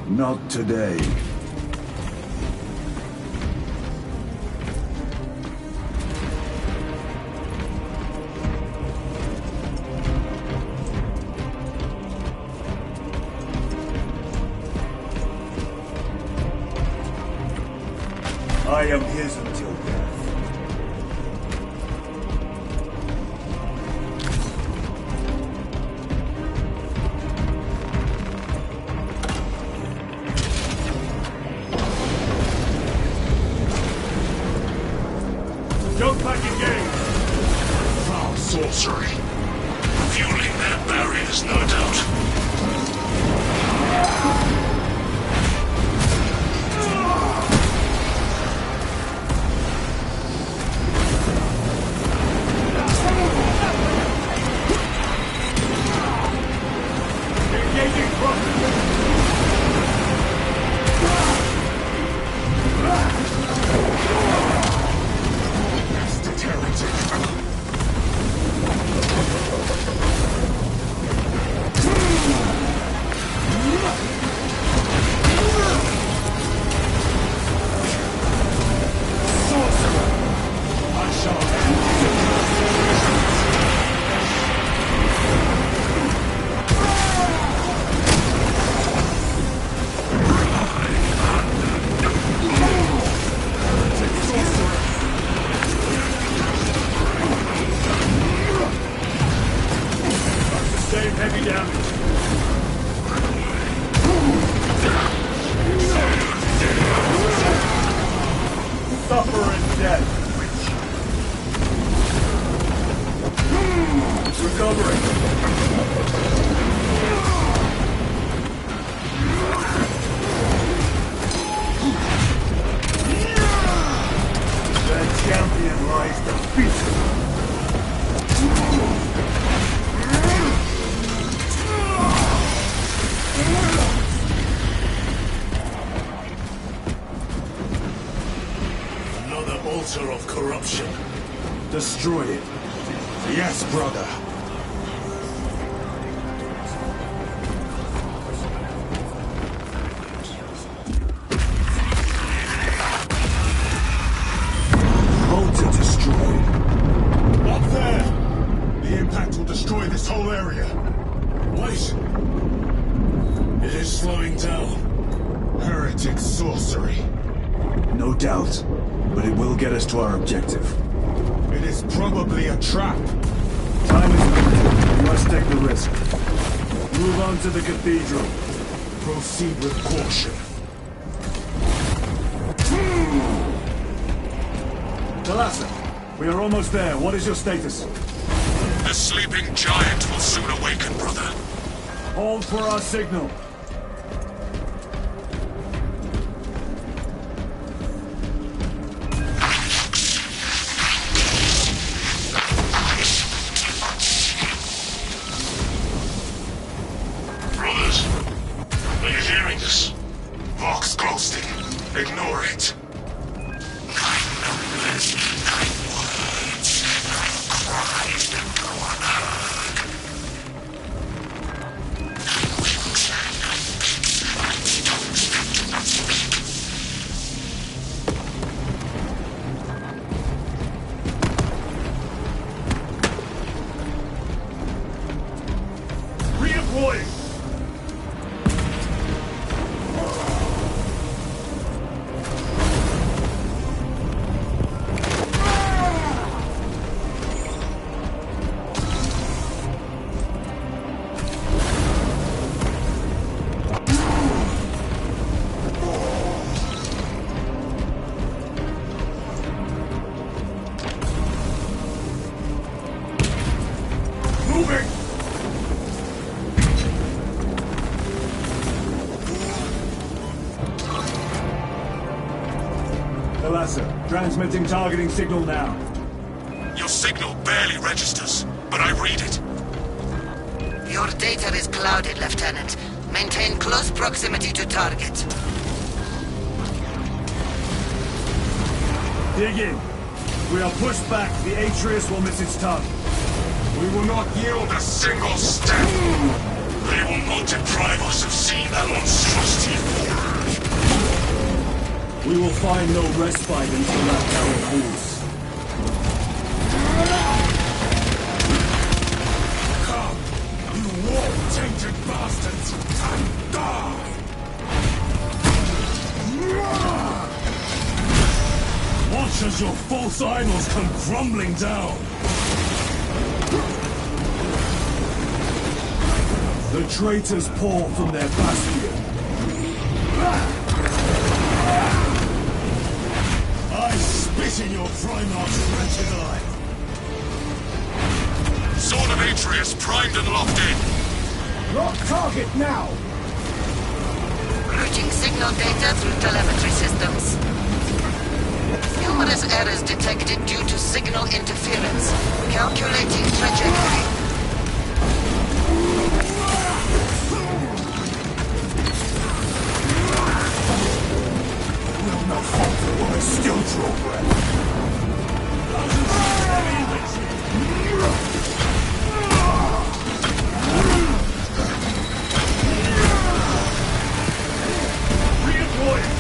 Not today. I am his until death. Jump back in game! Foul sorcery. Fueling their barriers, no doubt. Engaging front! Sustain heavy damage. Suffer in death. It's recovering. The champion lies defeated. Another altar of corruption. Destroy it. Yes, brother. Altar destroyed. Up there! The impact will destroy this whole area. Wait! It is slowing down. Heretic sorcery. No doubt, but it will get us to our objective. It is probably a trap. Time is limited. We must take the risk. Move on to the cathedral. Proceed with caution. Thalassa, we are almost there. What is your status? The sleeping giant will soon awaken, brother. Hold for our signal. Brothers, are you hearing this? Vox ghosting. Ignore it. Thy numbers, thy words, thy cries that go unheard. Thy wings and Redeploying! Transmitting targeting signal now. Your signal barely registers, but I read it. Your data is clouded, Lieutenant. Maintain close proximity to target. Dig in. If we are pushed back, the Atreus will miss its target. We will not yield a single step. They will not deprive us of seeing that monstrosity forge. We will find no respite until that tower falls. Come, you war-tainted bastards, and die! Watch as your false idols come crumbling down! The traitors pour from their bastion. I spit in your Primarch's wretched eye! Sword of Atreus primed and locked in! Lock target now! Routing signal data through telemetry systems. Numerous errors detected due to signal interference. Calculating trajectory. Will not falter while I still draw breath. Redeploying!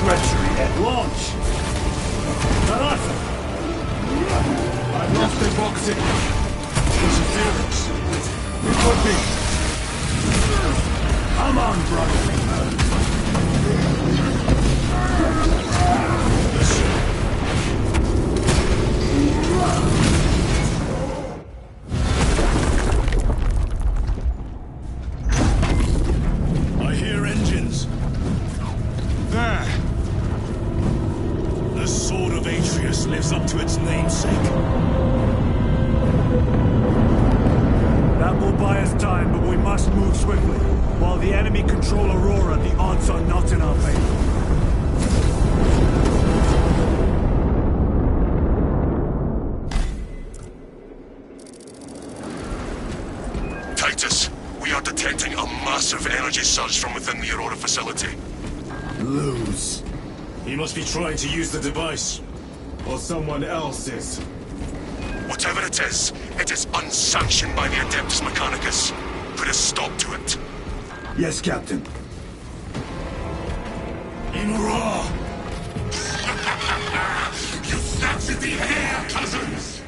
Treachery at launch! Narasa! I've lost their boxing! Interference! It could be! Come on, brother! I hear engines! There! The Sword of Atreus lives up to its namesake. That will buy us time, but we must move swiftly. While the enemy control Aurora, the odds are not in our favor. Titus, we are detecting a massive energy surge from within the Aurora facility. Lose. He must be trying to use the device. Or someone else is. Whatever it is unsanctioned by the Adeptus Mechanicus. Put a stop to it. Yes, Captain. In Raw! You snatched at the air, cousins!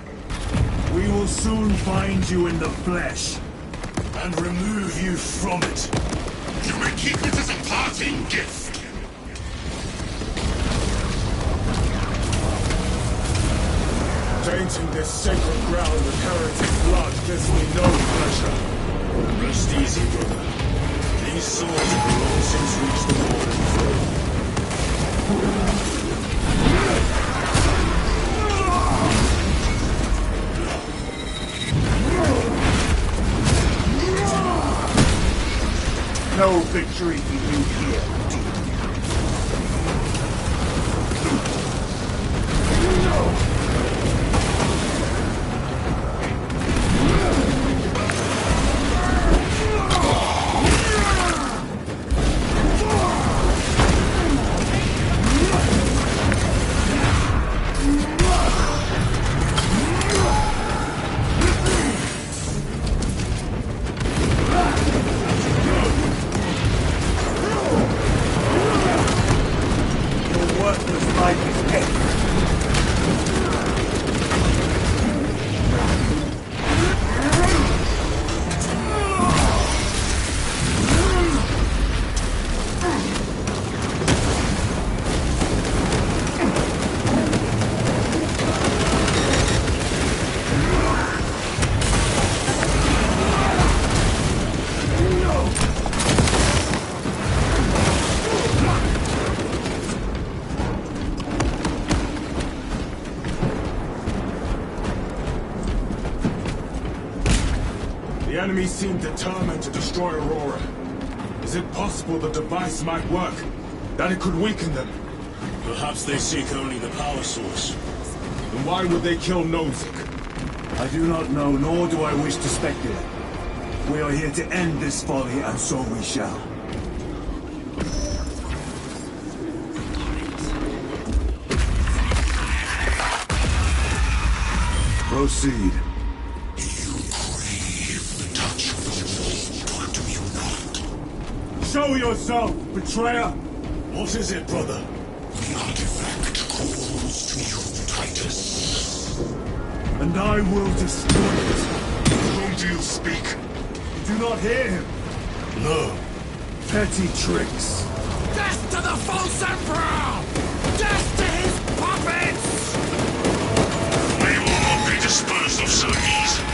We will soon find you in the flesh. And remove you from it. You may keep it as a parting gift. Tainting this sacred ground with heretic blood gives me no pleasure. Rest easy, brother. These swords have long since reached the Warden throne. No victory for you here, demon. enemy seem determined to destroy Aurora. Is it possible the device might work? That it could weaken them? Perhaps they seek only the power source. Then why would they kill Nozick? I do not know, nor do I wish to speculate. We are here to end this folly, and so we shall. Proceed. Show yourself, betrayer! What is it, brother? The artifact calls to you, Titus. And I will destroy it. Whom do you speak? Do not hear him. No. Petty tricks. Death to the false emperor! Death to his puppets! They will not be disposed of so easily.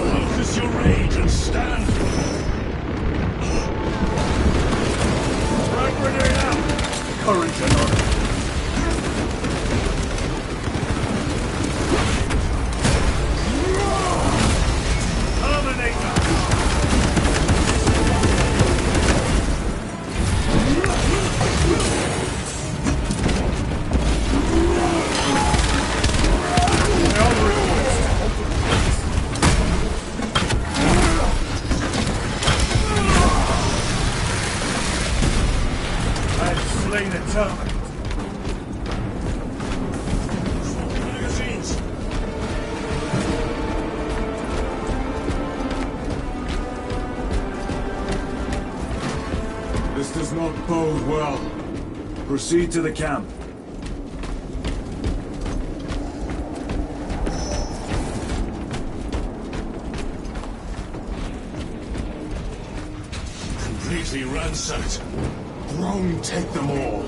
Focus your rage and stand. Frag grenade out. Courage and honor. Slain a terminal. Magazines. This does not bode well. Proceed to the camp. Completely ransacked. Rome, take them all.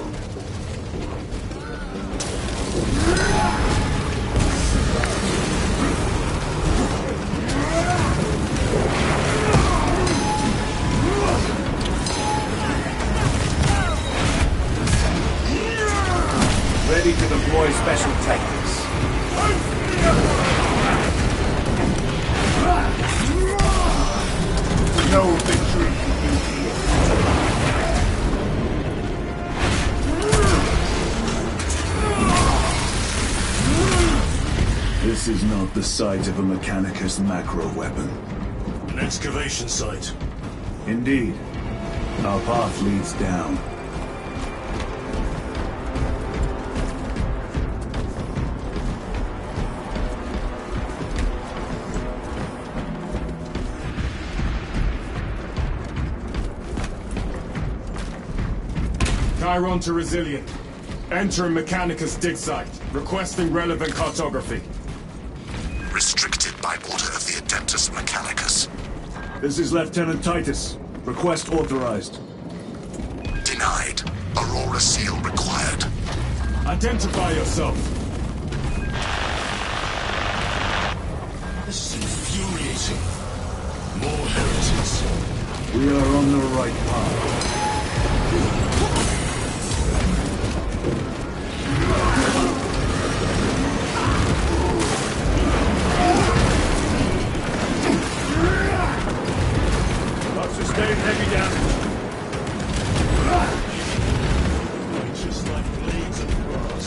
Ready to deploy special tactics. No victory can you here. This is not the site of a Mechanicus macro weapon. An excavation site. Indeed. Our path leads down. Chiron to Resilient. Enter Mechanicus dig site. Requesting relevant cartography. Restricted by order of the Adeptus Mechanicus. This is Lieutenant Titus. Request authorized. Denied. Aurora seal required. Identify yourself. This is infuriating. More heretics. We are on the right path. Sustained heavy damage. Just like blades of grass.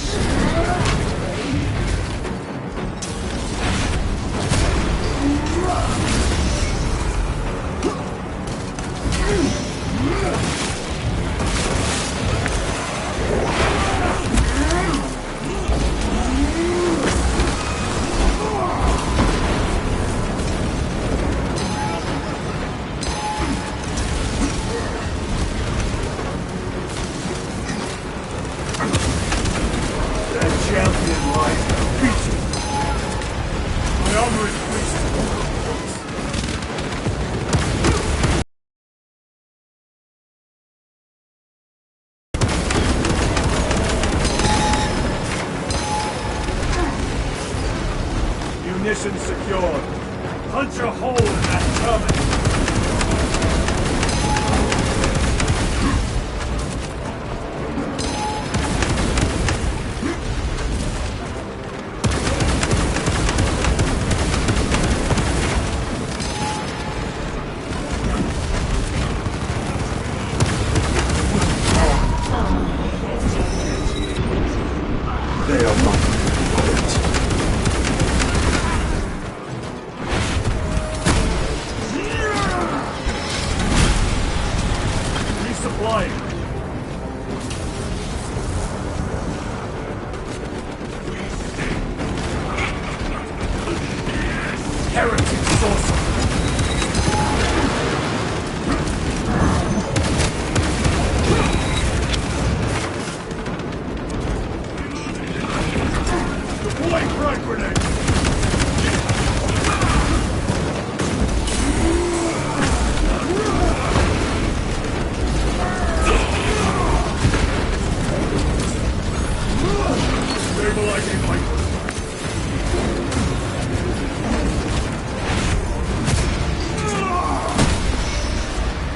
Champion lies beaten. My armor is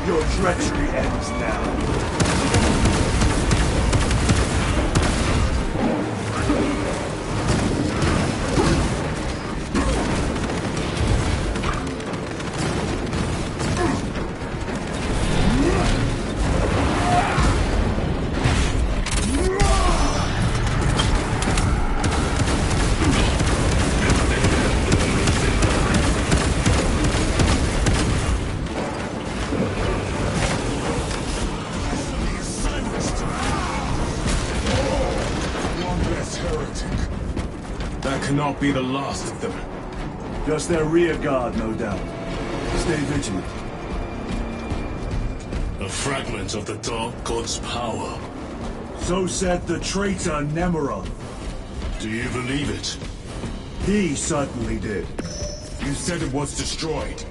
Your treachery ends now. That cannot be the last of them. Just their rear guard, no doubt. Stay vigilant. A fragment of the Dark God's power. So said the traitor Nemeroth. Do you believe it? He certainly did. You said it was destroyed.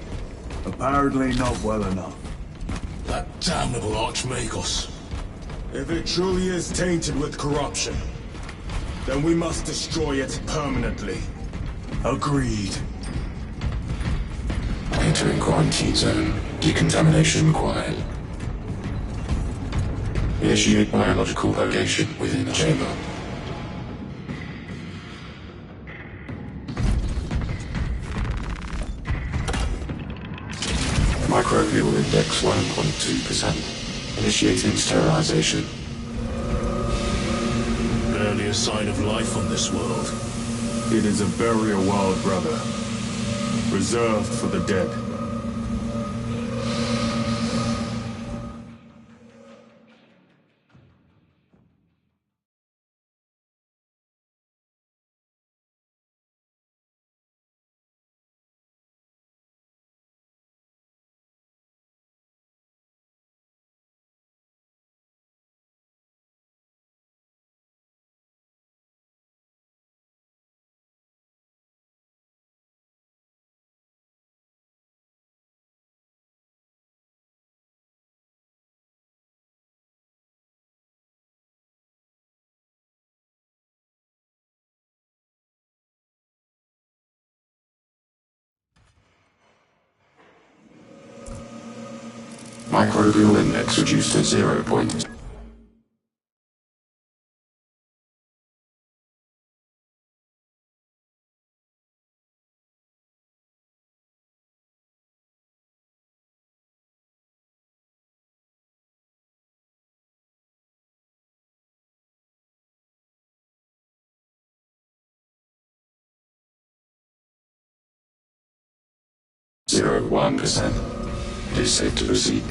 Apparently not well enough. That damnable Archmagos. If it truly is tainted with corruption, then we must destroy it permanently. Agreed. Entering quarantine zone. Decontamination required. Initiate biological purgation within the chamber. Microbial index 1.2%. Initiating sterilization. Barely a sign of life on this world. It is a burial world, brother. Reserved for the dead. Microbial index reduced to 0. 0.1%. It is safe to proceed.